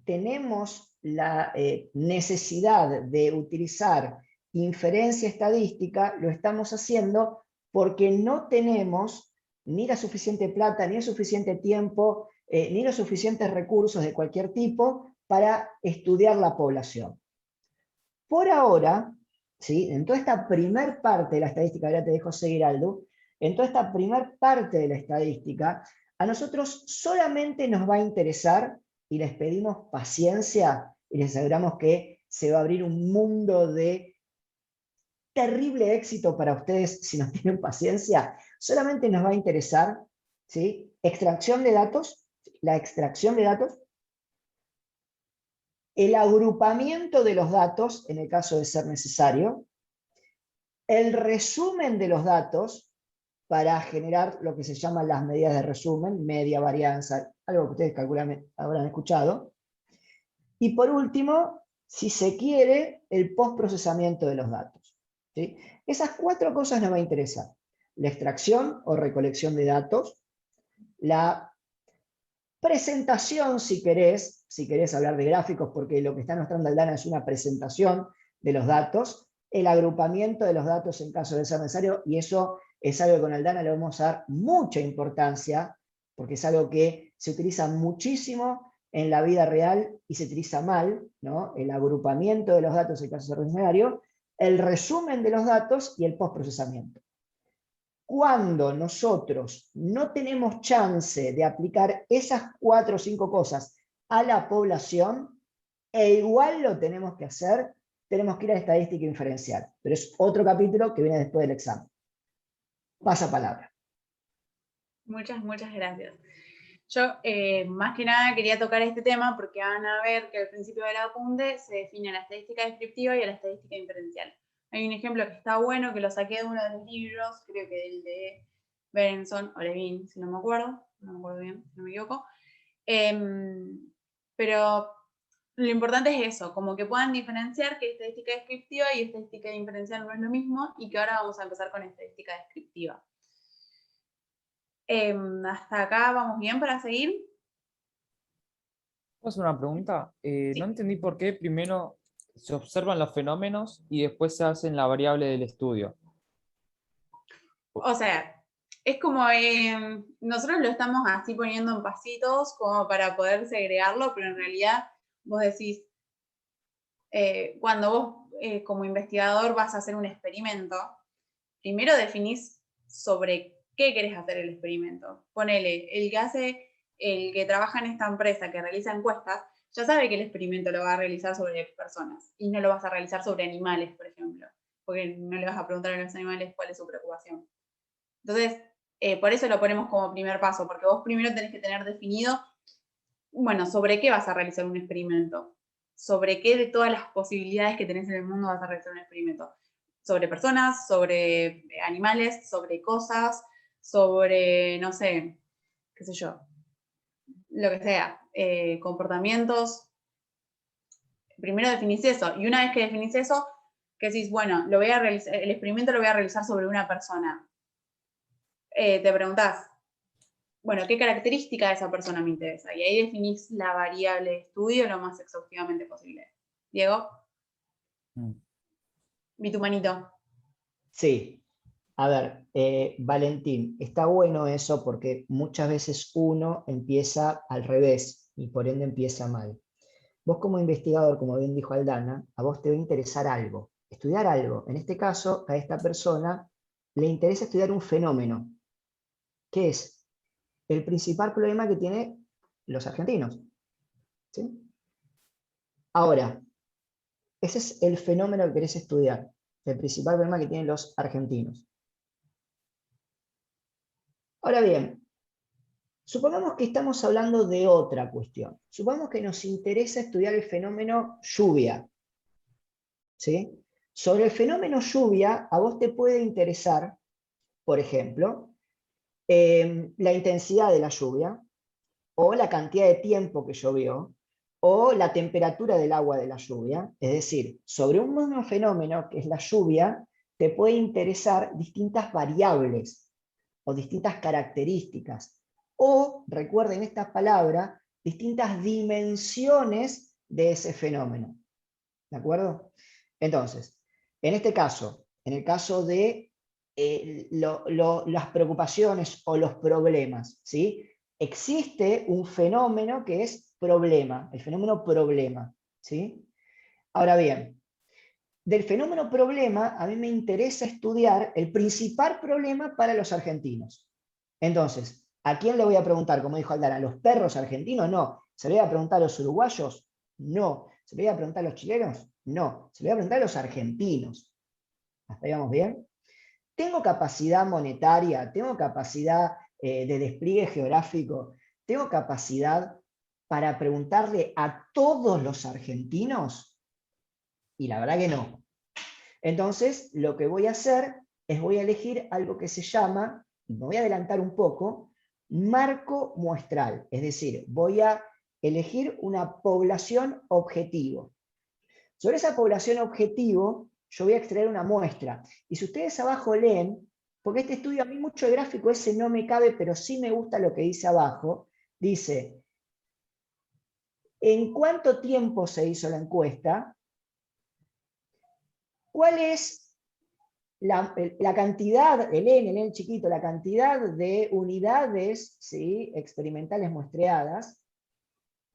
tenemos la necesidad de utilizar inferencia estadística, lo estamos haciendo porque no tenemos ni la suficiente plata, ni el suficiente tiempo, ni los suficientes recursos de cualquier tipo para estudiar la población. Por ahora, ¿sí? En toda esta primer parte de la estadística, ahora te dejo seguir, Aldo, en toda esta primer parte de la estadística, a nosotros solamente nos va a interesar, y les pedimos paciencia, y les aseguramos que se va a abrir un mundo de terrible éxito para ustedes si no tienen paciencia, solamente nos va a interesar, ¿sí? Extracción de datos, la extracción de datos, el agrupamiento de los datos, en el caso de ser necesario, el resumen de los datos para generar lo que se llaman las medidas de resumen, media, varianza, algo que ustedes calculan, habrán escuchado. Y por último, si se quiere, el postprocesamiento de los datos, ¿sí? Esas 4 cosas nos va a interesar. La extracción o recolección de datos, la presentación, si querés hablar de gráficos, porque lo que está mostrando Aldana es una presentación de los datos, el agrupamiento de los datos en caso de ser necesario, y eso es algo que con Aldana le vamos a dar mucha importancia, porque es algo que se utiliza muchísimo en la vida real y se utiliza mal, ¿no? El agrupamiento de los datos en caso de ser necesario, el resumen de los datos y el postprocesamiento. Cuando nosotros no tenemos chance de aplicar esas 4 o 5 cosas a la población, e igual lo tenemos que hacer, tenemos que ir a estadística inferencial. Pero es otro capítulo que viene después del examen. Pasa palabra. Muchas gracias. Yo, más que nada, quería tocar este tema porque van a ver que al principio del apunte se define la estadística descriptiva y la estadística inferencial. Hay un ejemplo que está bueno, que lo saqué de uno de los libros, creo que del de Berenson o Levin, si no me acuerdo bien, si no me equivoco. Pero lo importante es eso, como que puedan diferenciar que estadística descriptiva y estadística inferencial no es lo mismo, y que ahora vamos a empezar con estadística descriptiva. ¿Hasta acá vamos bien para seguir? ¿Puedo hacer una pregunta? Sí. No entendí por qué primero se observan los fenómenos y después se hacen la variable del estudio. O sea, es como nosotros lo estamos así poniendo en pasitos como para poder segregarlo, pero en realidad vos decís, cuando vos como investigador vas a hacer un experimento, primero definís sobre qué querés hacer el experimento. Ponele, el que trabaja en esta empresa que realiza encuestas, ya sabe que el experimento lo va a realizar sobre personas y no lo vas a realizar sobre animales, por ejemplo, porque no le vas a preguntar a los animales cuál es su preocupación. Entonces, por eso lo ponemos como primer paso, porque vos primero tenés que tener definido, bueno, sobre qué vas a realizar un experimento, sobre qué de todas las posibilidades que tenés en el mundo vas a realizar un experimento. Sobre personas, sobre animales, sobre cosas, sobre, no sé, qué sé yo, lo que sea, comportamientos. Primero definís eso, y una vez que definís eso, que decís, bueno, el experimento lo voy a realizar sobre una persona. Te preguntás, bueno, ¿qué característica de esa persona me interesa? Y ahí definís la variable de estudio lo más exhaustivamente posible. Diego. Vi tu manito. Sí. A ver, Valentín, está bueno eso porque muchas veces uno empieza al revés y por ende empieza mal. Vos como investigador, como bien dijo Aldana, a vos te va a interesar algo, estudiar algo. En este caso, a esta persona le interesa estudiar un fenómeno. ¿Qué es? El principal problema que tienen los argentinos. ¿Sí? Ahora, ese es el fenómeno que querés estudiar, el principal problema que tienen los argentinos. Ahora bien, supongamos que estamos hablando de otra cuestión. Supongamos que nos interesa estudiar el fenómeno lluvia. ¿sí? Sobre el fenómeno lluvia, a vos te puede interesar, por ejemplo, la intensidad de la lluvia, o la cantidad de tiempo que llovió, o la temperatura del agua de la lluvia. Es decir, sobre un mismo fenómeno, que es la lluvia, te puede interesar distintas variables o distintas características. O, recuerden esta palabra, distintas dimensiones de ese fenómeno. ¿De acuerdo? Entonces, en este caso, en el caso de las preocupaciones o los problemas, ¿sí? Existe un fenómeno que es problema, el fenómeno problema, ¿sí? Ahora bien, del fenómeno problema a mí me interesa estudiar el principal problema para los argentinos. Entonces, ¿a quién le voy a preguntar? Como dijo Aldana, ¿a los perros argentinos? No. ¿Se le voy a preguntar a los uruguayos? No. ¿Se le voy a preguntar a los chilenos? No. Se le voy a preguntar a los argentinos. ¿Hasta ahí vamos bien? ¿Tengo capacidad monetaria? ¿Tengo capacidad de despliegue geográfico? ¿Tengo capacidad para preguntarle a todos los argentinos? Y la verdad que no. Entonces, lo que voy a hacer es voy a elegir algo que se llama, y me voy a adelantar un poco, marco muestral. Es decir, voy a elegir una población objetivo. Sobre esa población objetivo, yo voy a extraer una muestra. Y si ustedes abajo leen, porque este estudio a mí mucho de gráfico ese no me cabe, pero sí me gusta lo que dice abajo, dice, ¿en cuánto tiempo se hizo la encuesta? ¿Cuál es la cantidad, el N chiquito, la cantidad de unidades, ¿sí?, experimentales muestreadas?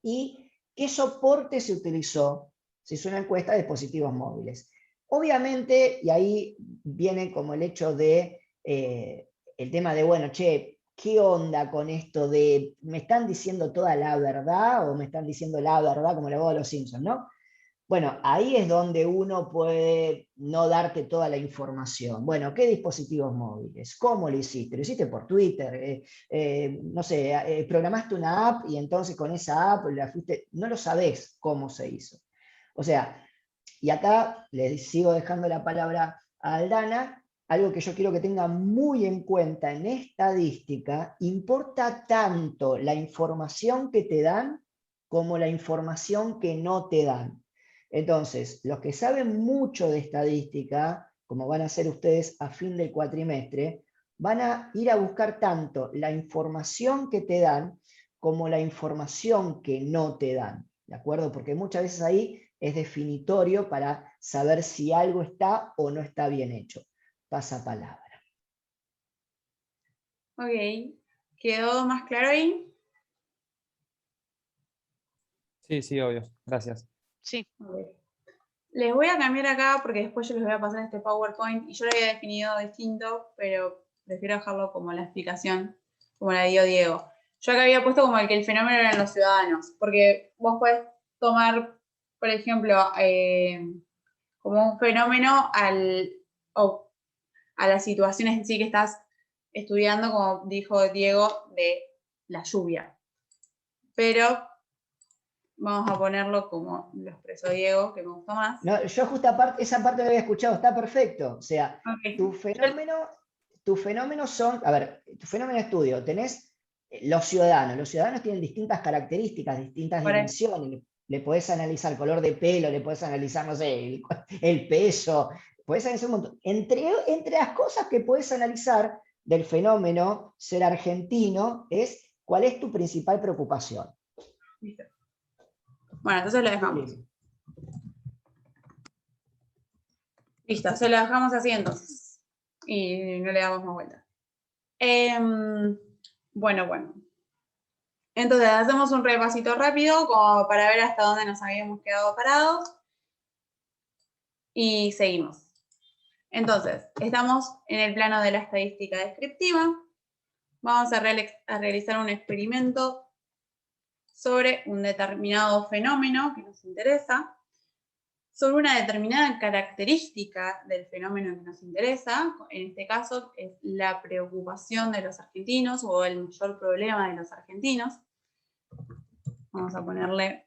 ¿Y qué soporte se utilizó? Se hizo una encuesta de dispositivos móviles. Obviamente, y ahí viene como el hecho de, el tema de, bueno, che, ¿qué onda con esto de, me están diciendo toda la verdad o me están diciendo la verdad como la voz de los Simpsons, ¿no? Bueno, ahí es donde uno puede no darte toda la información. Bueno, ¿qué dispositivos móviles? ¿Cómo lo hiciste? ¿Lo hiciste por Twitter? No sé, programaste una app y entonces con esa app la fuiste... No lo sabés cómo se hizo. O sea, y acá le sigo dejando la palabra a Aldana, algo que yo quiero que tengan muy en cuenta en estadística, importa tanto la información que te dan como la información que no te dan. Entonces, los que saben mucho de estadística, como van a hacer ustedes a fin del cuatrimestre, van a ir a buscar tanto la información que te dan como la información que no te dan, ¿de acuerdo? Porque muchas veces ahí es definitorio para saber si algo está o no está bien hecho. Pasa palabra. Ok, ¿quedó más claro ahí? Sí, sí, obvio. Gracias. Sí. Okay. Les voy a cambiar acá porque después yo les voy a pasar este PowerPoint y yo lo había definido distinto, pero prefiero dejarlo como la explicación, como la dio Diego. Yo acá había puesto como el fenómeno eran los ciudadanos, porque vos podés tomar, por ejemplo, como un fenómeno a las situaciones en sí que estás estudiando, como dijo Diego, de la lluvia. Pero vamos a ponerlo como lo expresó Diego, que me gustó más. No, yo justo esa parte la había escuchado, está perfecto. O sea, Okay. tu fenómeno son, a ver, tu fenómeno de estudio, tenés los ciudadanos tienen distintas características, distintas dimensiones, le podés analizar color de pelo, le podés analizar, no sé, el peso, podés analizar un montón. Entre las cosas que podés analizar del fenómeno ser argentino es cuál es tu principal preocupación. Listo. Bueno, entonces lo dejamos. Listo, se lo dejamos así entonces. Y no le damos más vuelta. Bueno. Entonces hacemos un repasito rápido como para ver hasta dónde nos habíamos quedado parados. Y seguimos. Entonces, estamos en el plano de la estadística descriptiva. Vamos a realizar un experimento sobre un determinado fenómeno que nos interesa, sobre una determinada característica del fenómeno que nos interesa, en este caso es la preocupación de los argentinos o el mayor problema de los argentinos. Vamos a ponerle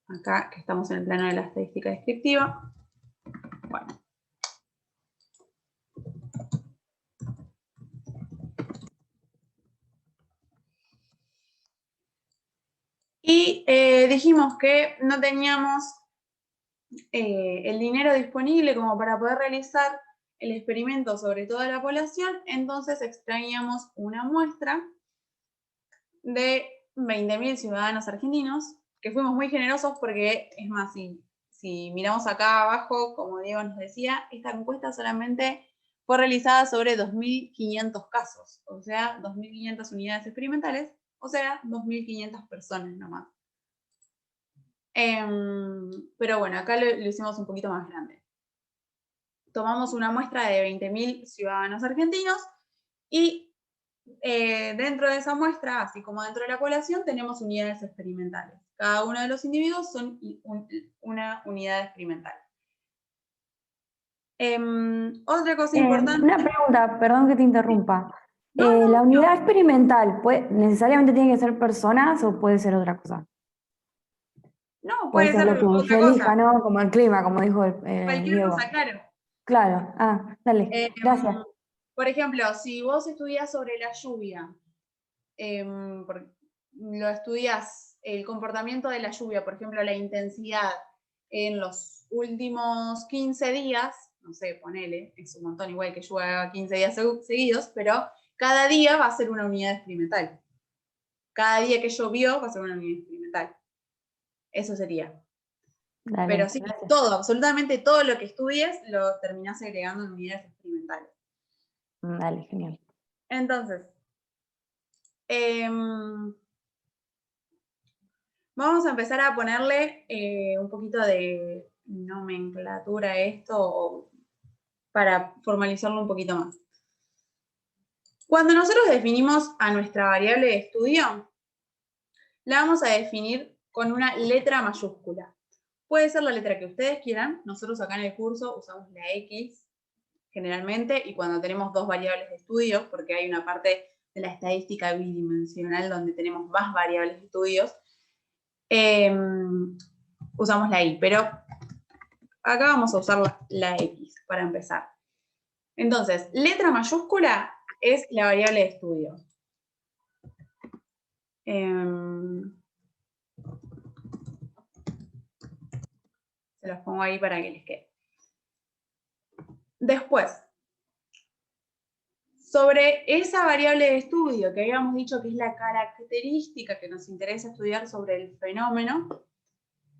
acá que estamos en el plano de la estadística descriptiva. Bueno. Y dijimos que no teníamos el dinero disponible como para poder realizar el experimento sobre toda la población, entonces extraíamos una muestra de 20.000 ciudadanos argentinos, que fuimos muy generosos porque, es más, si miramos acá abajo, como Diego nos decía, esta encuesta solamente fue realizada sobre 2.500 casos, o sea, 2.500 unidades experimentales, o sea, 2.500 personas nomás. Pero bueno, acá lo hicimos un poquito más grande. Tomamos una muestra de 20.000 ciudadanos argentinos y dentro de esa muestra, así como dentro de la población, tenemos unidades experimentales. Cada uno de los individuos son una unidad experimental. Otra cosa importante... Una pregunta, perdón que te interrumpa. No, ¿La unidad experimental necesariamente tiene que ser personas o puede ser otra cosa? No, Puede ser lo que otra se cosa. elija, ¿no? Como el clima, como dijo Cualquier Diego. cosa, claro. Claro, dale, gracias. Por ejemplo, si vos estudiás sobre la lluvia, lo estudiás el comportamiento de la lluvia, por ejemplo, la intensidad en los últimos 15 días, no sé, ponele, es un montón igual que llueva 15 días seguidos, pero cada día va a ser una unidad experimental. Cada día que llovió va a ser una unidad experimental. Eso sería. Dale, pero sí, gracias. todo, absolutamente todo lo que estudies lo terminás agregando en unidades experimentales. Dale, genial. Entonces, vamos a empezar a ponerle un poquito de nomenclatura a esto para formalizarlo un poquito más. Cuando nosotros definimos a nuestra variable de estudio, la vamos a definir con una letra mayúscula. Puede ser la letra que ustedes quieran. Nosotros acá en el curso usamos la X generalmente, y cuando tenemos dos variables de estudio, porque hay una parte de la estadística bidimensional donde tenemos más variables de estudios, usamos la Y, pero acá vamos a usar la X para empezar. Entonces, letra mayúscula es la variable de estudio. Se los pongo ahí para que les quede. Después, sobre esa variable de estudio que habíamos dicho que es la característica que nos interesa estudiar sobre el fenómeno,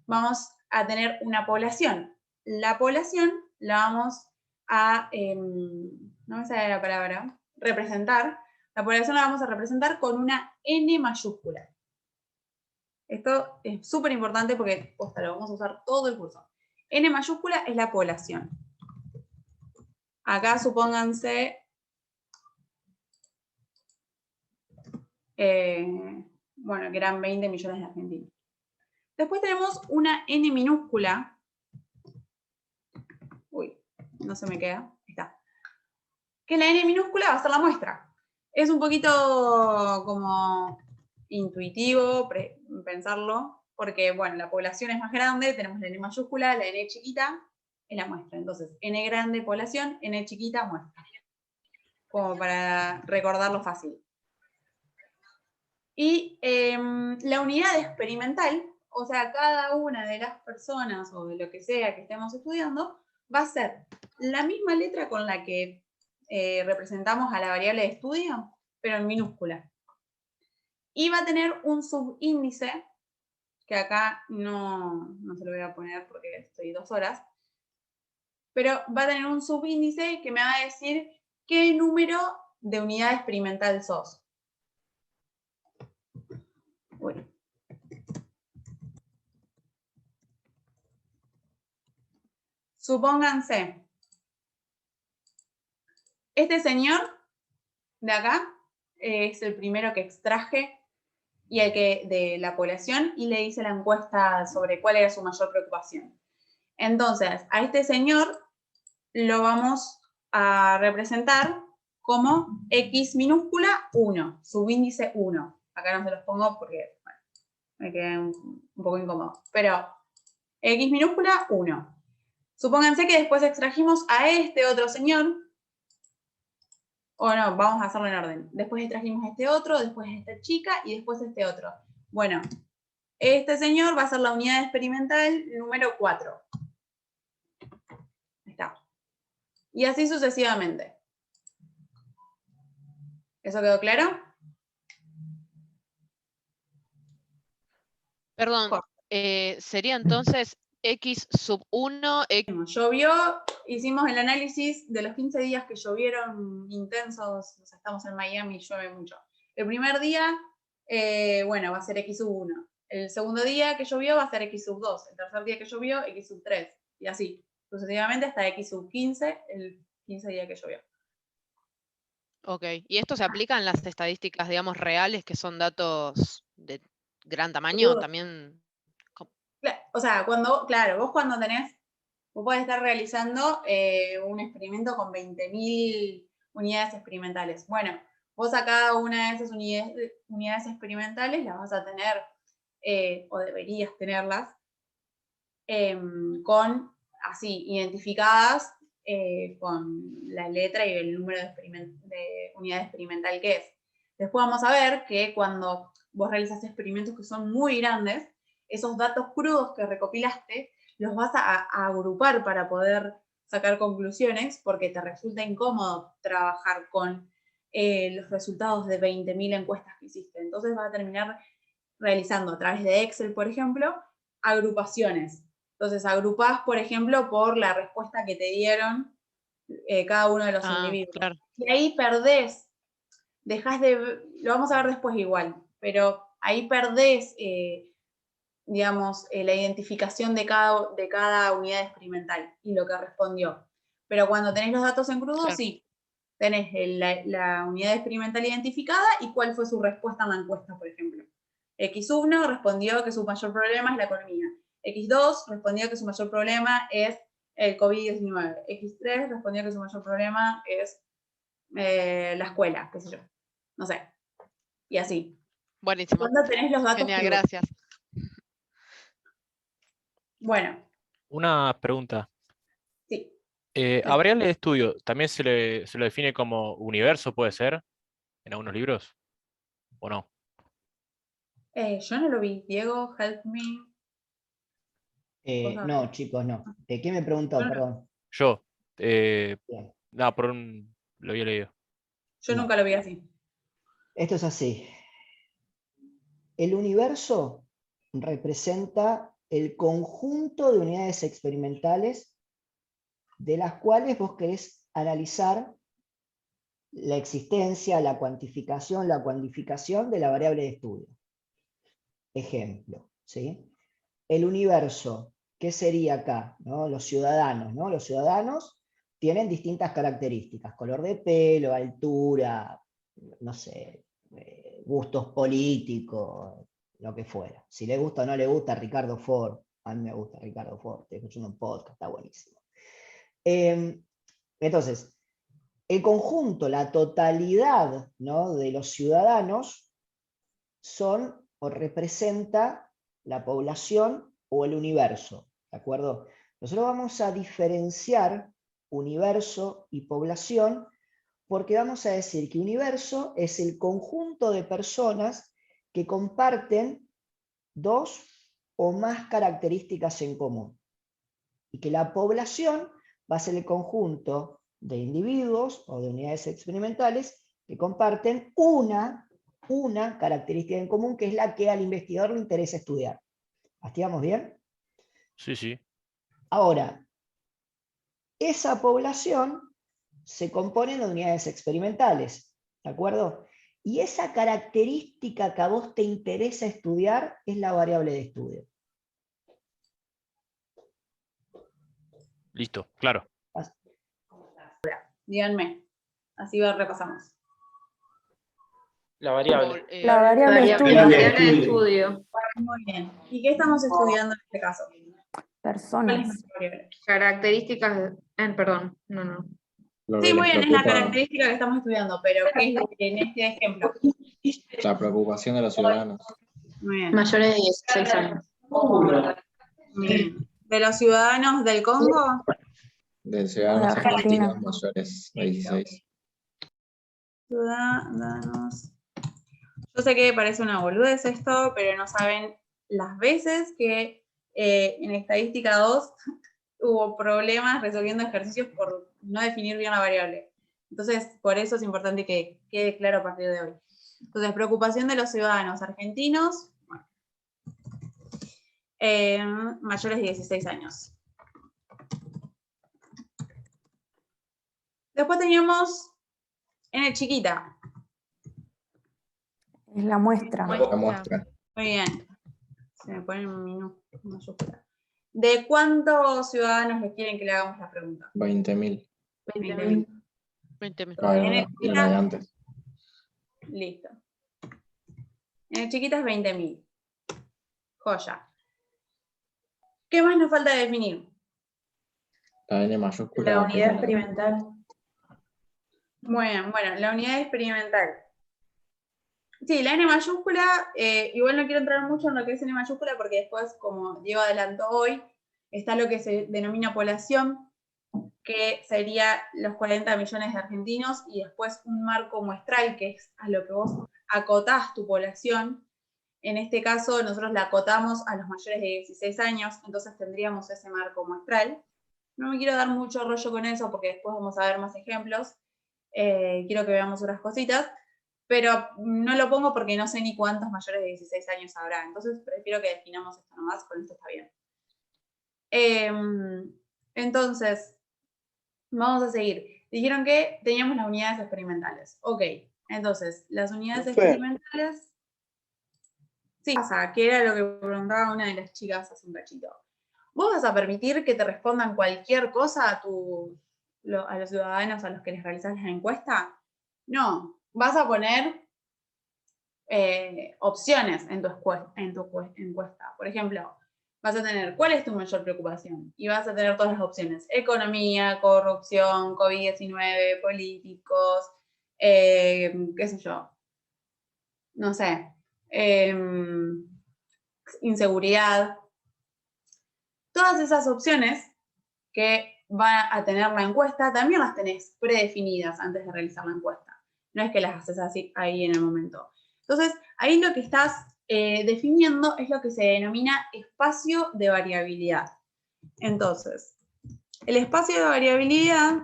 vamos a tener una población. La población la vamos a, no me sale la palabra, representar. La población la vamos a representar con una N mayúscula. Esto es súper importante porque posta, lo vamos a usar todo el curso. N mayúscula es la población. Acá supónganse, bueno, que eran 20 millones de argentinos. Después tenemos una N minúscula. Uy, no se me queda. Ahí está. Que la N minúscula va a ser la muestra. Es un poquito como intuitivo pensarlo, porque, bueno, la población es más grande, tenemos la N mayúscula, la N chiquita es la muestra. Entonces, N grande población, N chiquita muestra. Como para recordarlo fácil. Y la unidad experimental, o sea, cada una de las personas o de lo que sea que estemos estudiando, va a ser la misma letra con la que representamos a la variable de estudio, pero en minúscula. Y va a tener un subíndice, que acá no se lo voy a poner porque estoy 2 horas, pero va a tener un subíndice que me va a decir qué número de unidad experimental sos. Uy. Supónganse, este señor de acá es el primero que extraje y el que de la población y le hice la encuesta sobre cuál era su mayor preocupación. Entonces, a este señor lo vamos a representar como X minúscula 1, subíndice 1. Acá no se los pongo porque bueno, me quedé un poco incómodo. Pero X minúscula 1. Supónganse que después extrajimos a este otro señor, o no, vamos a hacerlo en orden. Después extrajimos a este otro, después a esta chica y después a este otro. Bueno, este señor va a ser la unidad experimental número 4. Ahí está. Y así sucesivamente. ¿Eso quedó claro? Perdón, sería entonces X sub 1, Llovió, hicimos el análisis de los 15 días que llovieron intensos, o sea, estamos en Miami y llueve mucho. El primer día, bueno, va a ser X sub 1. El segundo día que llovió va a ser X sub 2. El tercer día que llovió, X sub 3. Y así, sucesivamente hasta X sub 15, el 15 día que llovió. Ok, ¿y esto se aplica en las estadísticas, digamos, reales, que son datos de gran tamaño también? O sea, claro, vos cuando vos podés estar realizando un experimento con 20.000 unidades experimentales. Bueno, vos a cada una de esas unidades experimentales las vas a tener, o deberías tenerlas, identificadas con la letra y el número de unidad experimental que es. Después vamos a ver que cuando vos realizas experimentos que son muy grandes, esos datos crudos que recopilaste los vas a agrupar para poder sacar conclusiones, porque te resulta incómodo trabajar con los resultados de 20.000 encuestas que hiciste. Entonces vas a terminar realizando a través de Excel, por ejemplo, agrupaciones. Entonces agrupás, por ejemplo, por la respuesta que te dieron cada uno de los individuos. Claro. Y ahí lo vamos a ver después igual, pero ahí perdés, digamos, la identificación de cada unidad experimental y lo que respondió. Pero cuando tenés los datos en crudo, sí, tenés la unidad experimental identificada y cuál fue su respuesta en la encuesta, por ejemplo. X1 respondió que su mayor problema es la economía. X2 respondió que su mayor problema es el COVID-19. X3 respondió que su mayor problema es la escuela, qué sé yo. No sé. Y así. Buenísimo. ¿Cuándo tenés los datos? Genial, crudos? gracias. Bueno. Una pregunta. Sí. A variable de estudio, ¿también se lo define como universo, puede ser? ¿En algunos libros? ¿O no? Yo no lo vi. Diego, help me. No, chicos, no. ¿Quién me preguntó? Perdón. Yo. Bien. Nada, lo había leído. Yo nunca lo vi así. Esto es así. El universo representa el conjunto de unidades experimentales de las cuales vos querés analizar la existencia, la cuantificación de la variable de estudio. Ejemplo, ¿sí? El universo, ¿qué sería acá? ¿No? Los ciudadanos, ¿no? Los ciudadanos tienen distintas características, color de pelo, altura, no sé, gustos políticos, lo que fuera. Si le gusta o no le gusta Ricardo Ford, a mí me gusta Ricardo Ford, estoy escuchando un podcast, está buenísimo. Entonces, el conjunto, la totalidad, ¿no?, de los ciudadanos son o representa la población o el universo, ¿de acuerdo? Nosotros vamos a diferenciar universo y población porque vamos a decir que universo es el conjunto de personas que comparten dos o más características en común. Y que la población va a ser el conjunto de individuos o de unidades experimentales que comparten una característica en común, que es la que al investigador le interesa estudiar. ¿Hasta vamos bien? Sí, sí. Ahora, esa población se compone de unidades experimentales, ¿de acuerdo? Y esa característica que a vos te interesa estudiar es la variable de estudio. Listo, claro. Díganme. Así repasamos. La variable. La variable de estudio. Muy bien. ¿Y qué estamos estudiando en este caso? Personas. Características, perdón, no. Sí, muy bien, es la característica que estamos estudiando, pero ¿qué es en este ejemplo? La preocupación de los ciudadanos. Muy bien. Mayores de 16 años. Muy bien. ¿De los ciudadanos del Congo? De ciudadanos Argentina. argentinos mayores de 16. Ciudadanos. Yo sé que parece una boludez esto, pero no saben las veces que en estadística 2 hubo problemas resolviendo ejercicios por no definir bien la variable. Entonces, por eso es importante que quede claro a partir de hoy. Entonces, preocupación de los ciudadanos argentinos mayores de 16 años. Después teníamos N chiquita. Es la muestra. La muestra. Muy bien. Se me pone en mayúscula. ¿De cuántos ciudadanos les quieren que le hagamos la pregunta? 20.000. 20.000. 20.000. Era de antes. Listo. En chiquitas 20.000. Joya. ¿Qué más nos falta definir? La N mayúscula. La unidad experimental. Bueno, la unidad experimental. Sí, la N mayúscula, igual no quiero entrar mucho en lo que es N mayúscula porque después, como Diego adelantó hoy, está lo que se denomina población, que sería los 40 millones de argentinos, y después un marco muestral, que es a lo que vos acotás tu población. En este caso, nosotros la acotamos a los mayores de 16 años, entonces tendríamos ese marco muestral. No me quiero dar mucho rollo con eso porque después vamos a ver más ejemplos. Quiero que veamos otras cositas, pero no lo pongo porque no sé ni cuántos mayores de 16 años habrá, entonces prefiero que definamos esto nomás, con esto está bien. Entonces, vamos a seguir. Dijeron que teníamos las unidades experimentales. Ok, entonces, las unidades experimentales... Sí, pasa, que era lo que preguntaba una de las chicas hace un cachito. ¿Vos vas a permitir que te respondan cualquier cosa a los ciudadanos a los que les realizás la encuesta? No, vas a poner opciones en tu encuesta. Por ejemplo, vas a tener, ¿cuál es tu mayor preocupación? Y vas a tener todas las opciones. Economía, corrupción, COVID-19, políticos, qué sé yo. No sé. Inseguridad. Todas esas opciones que va a tener la encuesta, también las tenés predefinidas antes de realizar la encuesta. No es que las haces así ahí en el momento. Entonces, ahí lo que estás definiendo es lo que se denomina espacio de variabilidad. Entonces, el espacio de variabilidad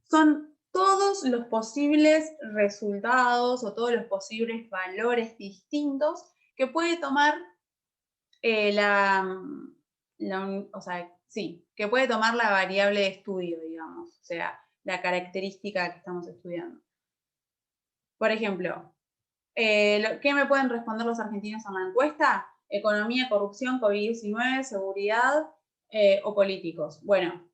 son todos los posibles resultados o todos los posibles valores distintos que puede tomar que puede tomar la variable de estudio, digamos, o sea, la característica que estamos estudiando. Por ejemplo, ¿qué me pueden responder los argentinos en la encuesta? Economía, corrupción, COVID-19, seguridad o políticos. Bueno,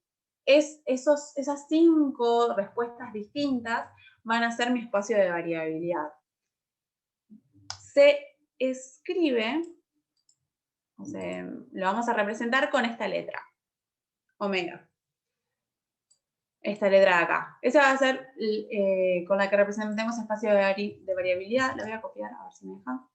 esas 5 respuestas distintas van a ser mi espacio de variabilidad. Se escribe, o sea, lo vamos a representar con esta letra, omega. Esta letra de acá. Esa va a ser con la que representemos espacio de variabilidad. La voy a copiar, a ver si me deja.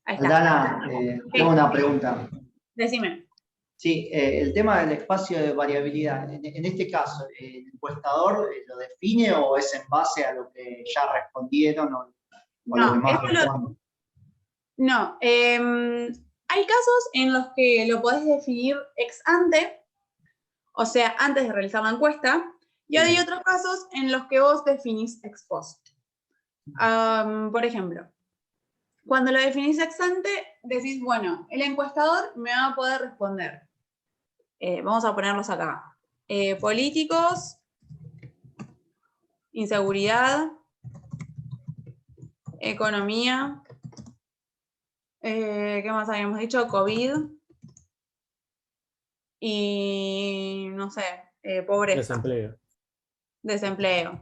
Ahí está. Aldana, tengo una pregunta. Decime. Sí, el tema del espacio de variabilidad. En este caso, ¿el encuestador lo define o es en base a lo que ya respondieron o los demás responden? No, hay casos en los que lo podés definir ex ante, o sea, antes de realizar la encuesta, y hay otros casos en los que vos definís ex post. Por ejemplo, cuando lo definís ex ante, decís, bueno, el encuestador me va a poder responder. Vamos a ponerlos acá. Políticos, inseguridad, economía, ¿qué más habíamos dicho? COVID y, no sé, pobreza. Desempleo.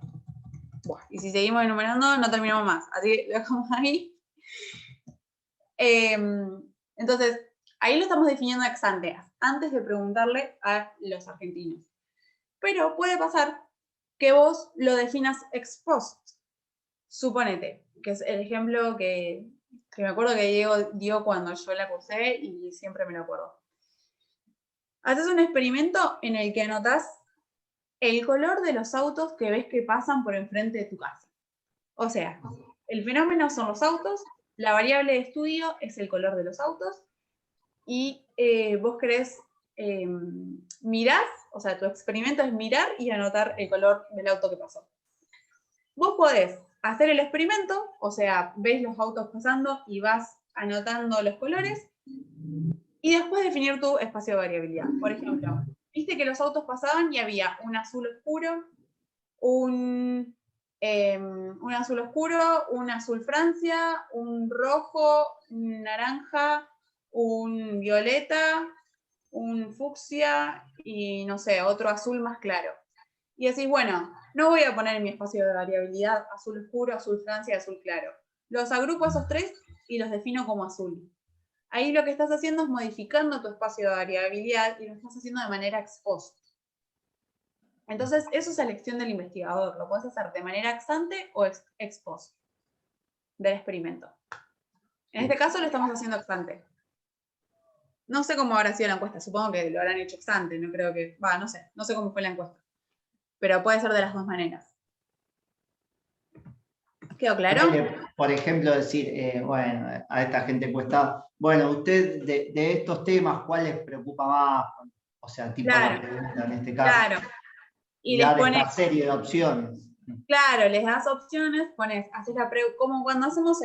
Buah, y si seguimos enumerando, no terminamos más. Así que lo dejamos ahí. Entonces, ahí lo estamos definiendo ex ante, antes de preguntarle a los argentinos. Pero puede pasar que vos lo definas ex post. Suponete, que es el ejemplo que me acuerdo que Diego dio cuando yo la cursé y siempre me lo acuerdo. Haces un experimento en el que anotás el color de los autos que ves que pasan por enfrente de tu casa. O sea, el fenómeno son los autos, la variable de estudio es el color de los autos, y vos querés mirar, o sea, tu experimento es mirar y anotar el color del auto que pasó. Vos podés hacer el experimento, o sea, ves los autos pasando y vas anotando los colores, y después definir tu espacio de variabilidad. Por ejemplo, viste que los autos pasaban y había un azul oscuro, un azul oscuro, un azul Francia, un rojo, un naranja, un violeta, un fucsia y no sé, otro azul más claro. Y decís, bueno, no voy a poner en mi espacio de variabilidad azul oscuro, azul Francia y azul claro. Los agrupo a esos tres y los defino como azul. Ahí lo que estás haciendo es modificando tu espacio de variabilidad y lo estás haciendo de manera ex post. Entonces, eso es elección del investigador. Lo puedes hacer de manera ex ante o ex post del experimento. En este caso lo estamos haciendo ex ante. No sé cómo habrá sido la encuesta. Supongo que lo habrán hecho ex ante. No creo que... no sé cómo fue la encuesta. Pero puede ser de las dos maneras. ¿Quedó claro? Por ejemplo, decir, bueno, a esta gente encuestada, bueno, usted de estos temas, ¿cuál les preocupa más? O sea, tipo la pregunta en este caso. Claro. Y les dar esta serie de opciones. Claro, les das opciones, haces como cuando hacemos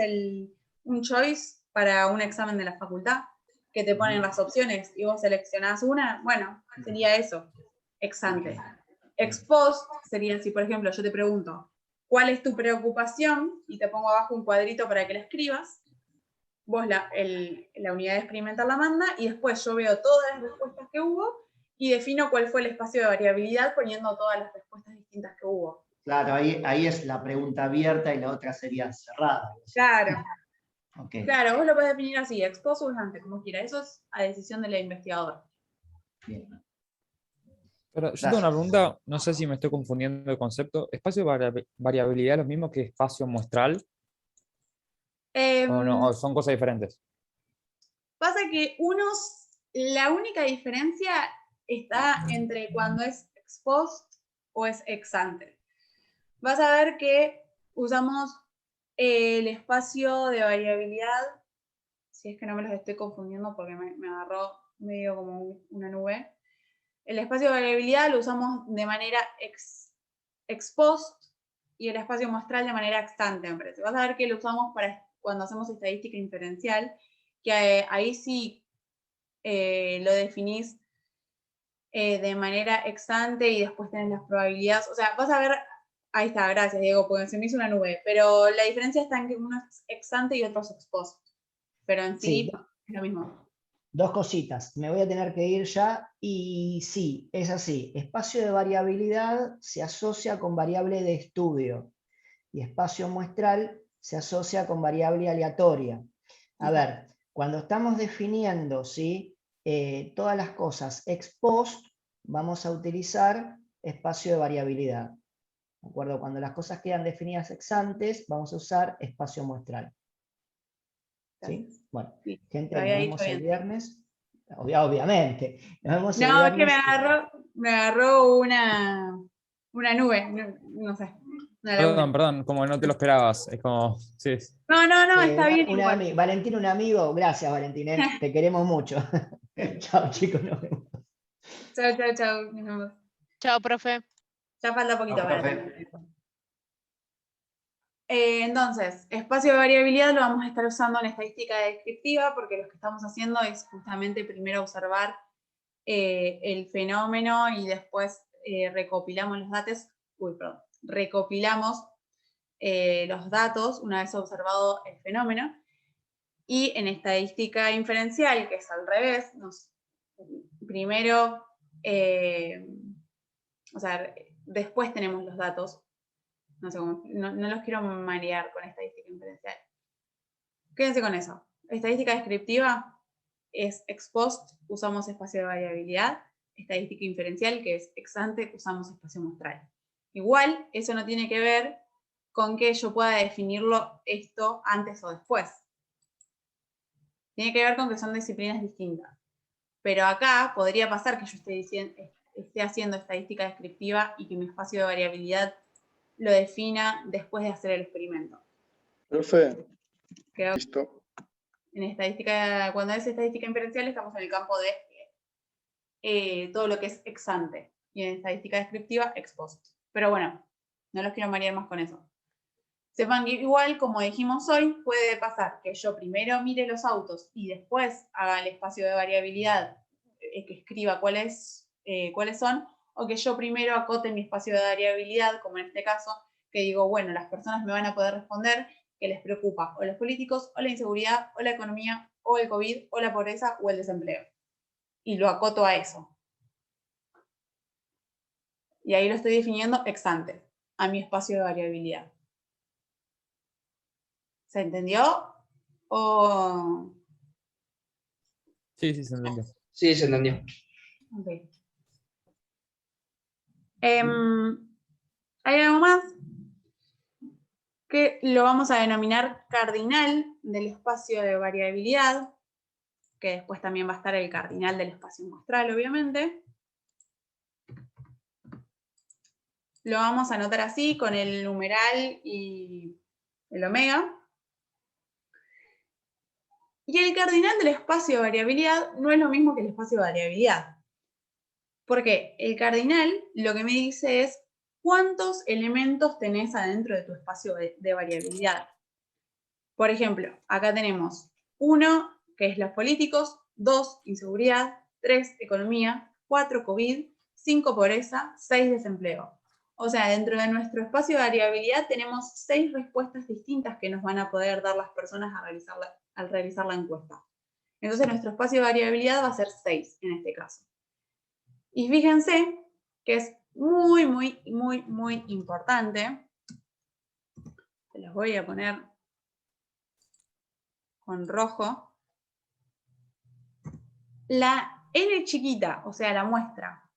un choice para un examen de la facultad, que te ponen las opciones y vos seleccionás una, bueno, sería eso, ex ante. Ex post sería si, por ejemplo, yo te pregunto, ¿cuál es tu preocupación? Y te pongo abajo un cuadrito para que la escribas, vos la unidad de experimental la manda, y después yo veo todas las respuestas que hubo, y defino cuál fue el espacio de variabilidad poniendo todas las respuestas distintas que hubo. Claro, ahí es la pregunta abierta y la otra sería cerrada. Claro. Okay. Claro, vos lo podés definir así, ex post o ex ante, como quiera. Eso es a decisión del investigador. Bien. Pero yo tengo una pregunta, no sé si me estoy confundiendo el concepto. ¿Espacio de variabilidad es lo mismo que espacio muestral? ¿O no? ¿O son cosas diferentes? Pasa que la única diferencia está entre cuando es ex post o es ex ante. Vas a ver que usamos el espacio de variabilidad, si es que no me los estoy confundiendo porque me agarró medio como una nube. El espacio de variabilidad lo usamos de manera ex post y el espacio muestral de manera ex ante, me parece. Vas a ver que lo usamos para cuando hacemos estadística inferencial, que ahí sí lo definís de manera ex ante y después tenés las probabilidades. O sea, vas a ver, ahí está, gracias Diego, porque se me hizo una nube, pero la diferencia está en que uno es ex ante y otro es ex post. Pero en sí es lo mismo. Dos cositas, me voy a tener que ir ya y sí, es así. Espacio de variabilidad se asocia con variable de estudio y espacio muestral se asocia con variable aleatoria. A ver, cuando estamos definiendo ¿sí? Todas las cosas ex post, vamos a utilizar espacio de variabilidad. ¿De acuerdo? Cuando las cosas quedan definidas ex antes, vamos a usar espacio muestral. ¿Sí? Bueno, gente, nos vemos el viernes. Obviamente. Nos vemos el viernes. No, es que me agarró una nube, no sé. Perdón, como no te lo esperabas. Es como, sí. No, está bien. Valentín, un amigo. Gracias, Valentín. Te queremos mucho. Chao, chicos. Nos vemos. Chao. Nos vemos. Chao, profe. Ya falta poquito para terminar. Entonces, espacio de variabilidad lo vamos a estar usando en estadística descriptiva porque lo que estamos haciendo es justamente primero observar el fenómeno y después recopilamos los datos. Recopilamos los datos una vez observado el fenómeno. Y en estadística inferencial, que es al revés, primero, después tenemos los datos. No sé cómo, no los quiero marear con estadística inferencial. Quédense con eso. Estadística descriptiva es ex post, usamos espacio de variabilidad. Estadística inferencial, que es ex ante, usamos espacio muestral. Igual, eso no tiene que ver con que yo pueda definirlo esto antes o después. Tiene que ver con que son disciplinas distintas. Pero acá podría pasar que yo esté haciendo estadística descriptiva y que mi espacio de variabilidad lo defina después de hacer el experimento. Profe, Creo listo. que en estadística, cuando es estadística inferencial, estamos en el campo de todo lo que es ex ante. Y en estadística descriptiva, ex post. Pero bueno, no los quiero marear más con eso. Sepan que igual, como dijimos hoy, puede pasar que yo primero mire los autos y después haga el espacio de variabilidad, que escriba cuáles son, o que yo primero acote mi espacio de variabilidad, como en este caso, que digo, bueno, las personas me van a poder responder que les preocupa o los políticos, o la inseguridad, o la economía, o el COVID, o la pobreza, o el desempleo. Y lo acoto a eso. Y ahí lo estoy definiendo ex ante, a mi espacio de variabilidad. ¿Se entendió? ¿O...? Sí, sí, se entendió. Sí, se entendió. Ok. ¿Hay algo más? Que lo vamos a denominar cardinal del espacio de variabilidad, que después también va a estar el cardinal del espacio muestral, obviamente. Lo vamos a anotar así, con el numeral y el omega. Y el cardinal del espacio de variabilidad no es lo mismo que el espacio de variabilidad. Porque el cardinal lo que me dice es cuántos elementos tenés adentro de tu espacio de variabilidad. Por ejemplo, acá tenemos 1, que es los políticos, 2, inseguridad, 3, economía, 4, COVID, 5, pobreza, 6, desempleo. O sea, dentro de nuestro espacio de variabilidad tenemos 6 respuestas distintas que nos van a poder dar las personas al realizar la encuesta. Entonces nuestro espacio de variabilidad va a ser 6 en este caso. Y fíjense que es muy, muy, muy, muy importante. Se los voy a poner con rojo. La N chiquita, o sea, la muestra,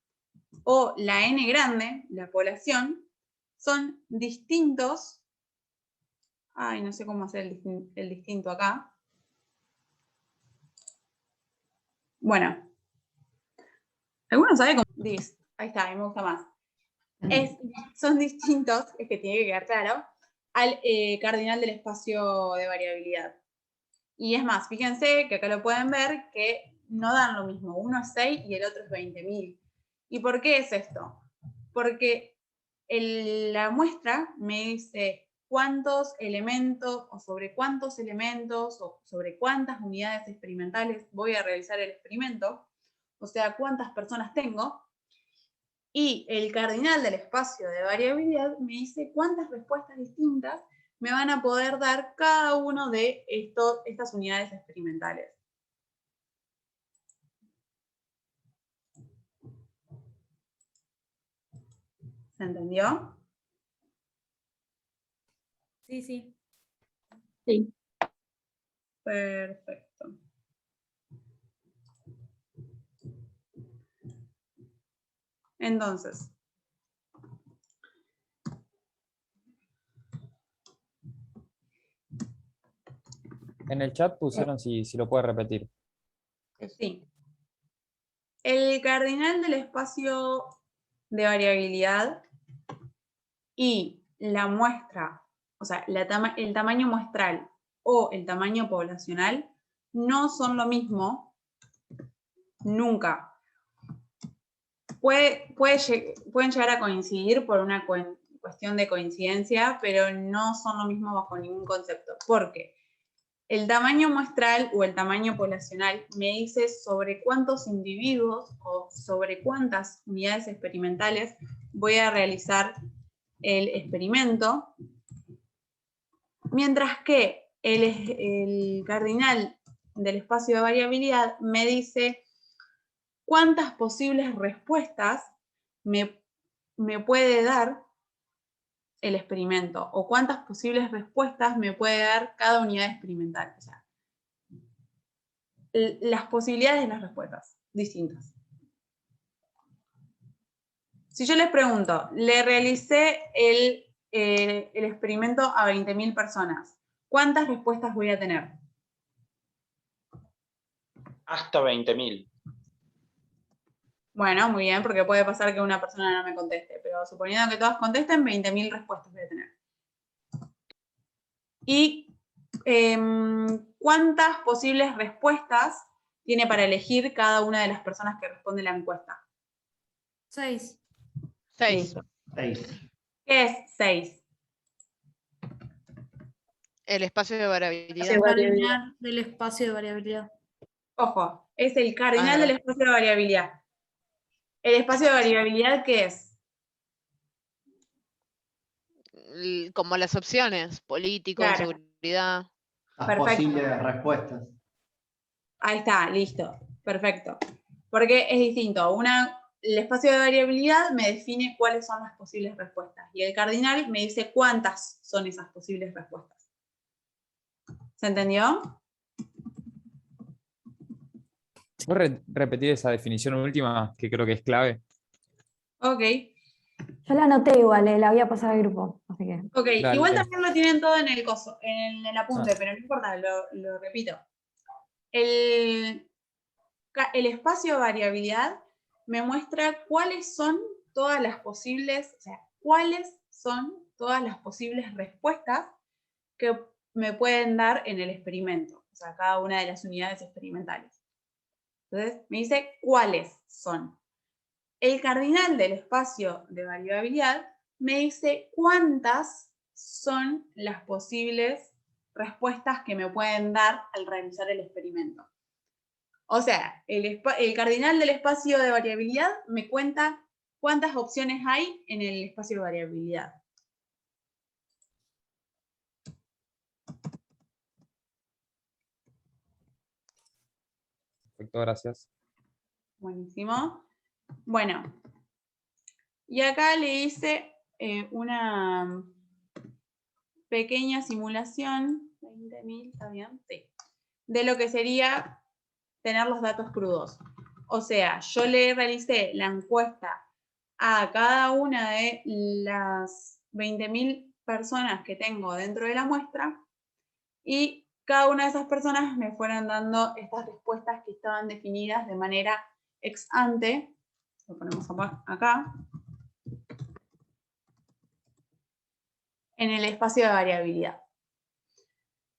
o la N grande, la población, son distintos. Ay, no sé cómo hacer el distinto acá. Bueno. ¿Alguno sabe cómo? Ahí está, a mí me gusta más. Son distintos, es que tiene que quedar claro, al cardinal del espacio de variabilidad. Y es más, fíjense que acá lo pueden ver que no dan lo mismo. Uno es 6 y el otro es 20.000. ¿Y por qué es esto? Porque la muestra me dice cuántos elementos, o sobre cuántos elementos, o sobre cuántas unidades experimentales voy a realizar el experimento, o sea, cuántas personas tengo, y el cardinal del espacio de variabilidad me dice cuántas respuestas distintas me van a poder dar cada uno de estas unidades experimentales. ¿Se entendió? Sí, sí. Sí. Perfecto. Entonces, En el chat pusieron si lo puede repetir. sí. El cardinal del espacio de variabilidad y la muestra, o sea, el tamaño muestral o el tamaño poblacional no son lo mismo nunca. Pueden llegar a coincidir por una cuestión de coincidencia, pero no son lo mismo bajo ningún concepto. Porque el tamaño muestral o el tamaño poblacional me dice sobre cuántos individuos o sobre cuántas unidades experimentales voy a realizar el experimento, mientras que el cardinal del espacio de variabilidad me dice cuántas posibles respuestas me puede dar el experimento o cuántas posibles respuestas me puede dar cada unidad experimental. O sea, las posibilidades de las respuestas distintas. Si yo les pregunto, le realicé el el experimento a 20.000 personas, ¿cuántas respuestas voy a tener? Hasta 20.000. Bueno, muy bien, porque puede pasar que una persona no me conteste, pero suponiendo que todas contesten, 20.000 respuestas voy a tener. ¿Y cuántas posibles respuestas tiene para elegir cada una de las personas que responde la encuesta? 6. 6. 6. ¿Qué es 6? El espacio de variabilidad. El cardinal del espacio de variabilidad. Ojo, es el cardinal del espacio de variabilidad. ¿El espacio de variabilidad qué es? Como las opciones, político, Claro. seguridad. Las Perfecto. posibles respuestas. Ahí está, listo, perfecto. Porque es distinto. El espacio de variabilidad me define cuáles son las posibles respuestas. Y el cardinal me dice cuántas son esas posibles respuestas. ¿Se entendió? ¿Puedes repetir esa definición última que creo que es clave? Ok. Yo la anoté igual, la voy a pasar al grupo. Así que. Ok, Dale. igual también lo tienen todo en el coso, en el apunte, pero no importa, lo repito. El espacio de variabilidad me muestra cuáles son todas las posibles, respuestas que me pueden dar en el experimento, o sea, cada una de las unidades experimentales. Entonces, me dice cuáles son. El cardinal del espacio de variabilidad me dice cuántas son las posibles respuestas que me pueden dar al realizar el experimento. O sea, el cardinal del espacio de variabilidad me cuenta cuántas opciones hay en el espacio de variabilidad. Perfecto, gracias. Buenísimo. Bueno, y acá le hice una pequeña simulación, 20.000, ¿está bien? Sí. De lo que sería tener los datos crudos. O sea, yo le realicé la encuesta a cada una de las 20.000 personas que tengo dentro de la muestra y cada una de esas personas me fueron dando estas respuestas que estaban definidas de manera ex ante. Lo ponemos acá. En el espacio de variabilidad.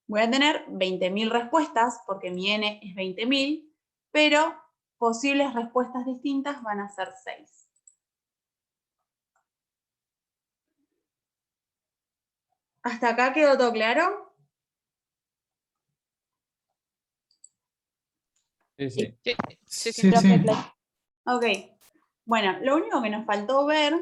Voy a tener 20.000 respuestas porque mi n es 20.000, pero posibles respuestas distintas van a ser 6. ¿Hasta acá quedó todo claro? Sí, sí. Sí. Ok. Bueno, lo único que nos faltó ver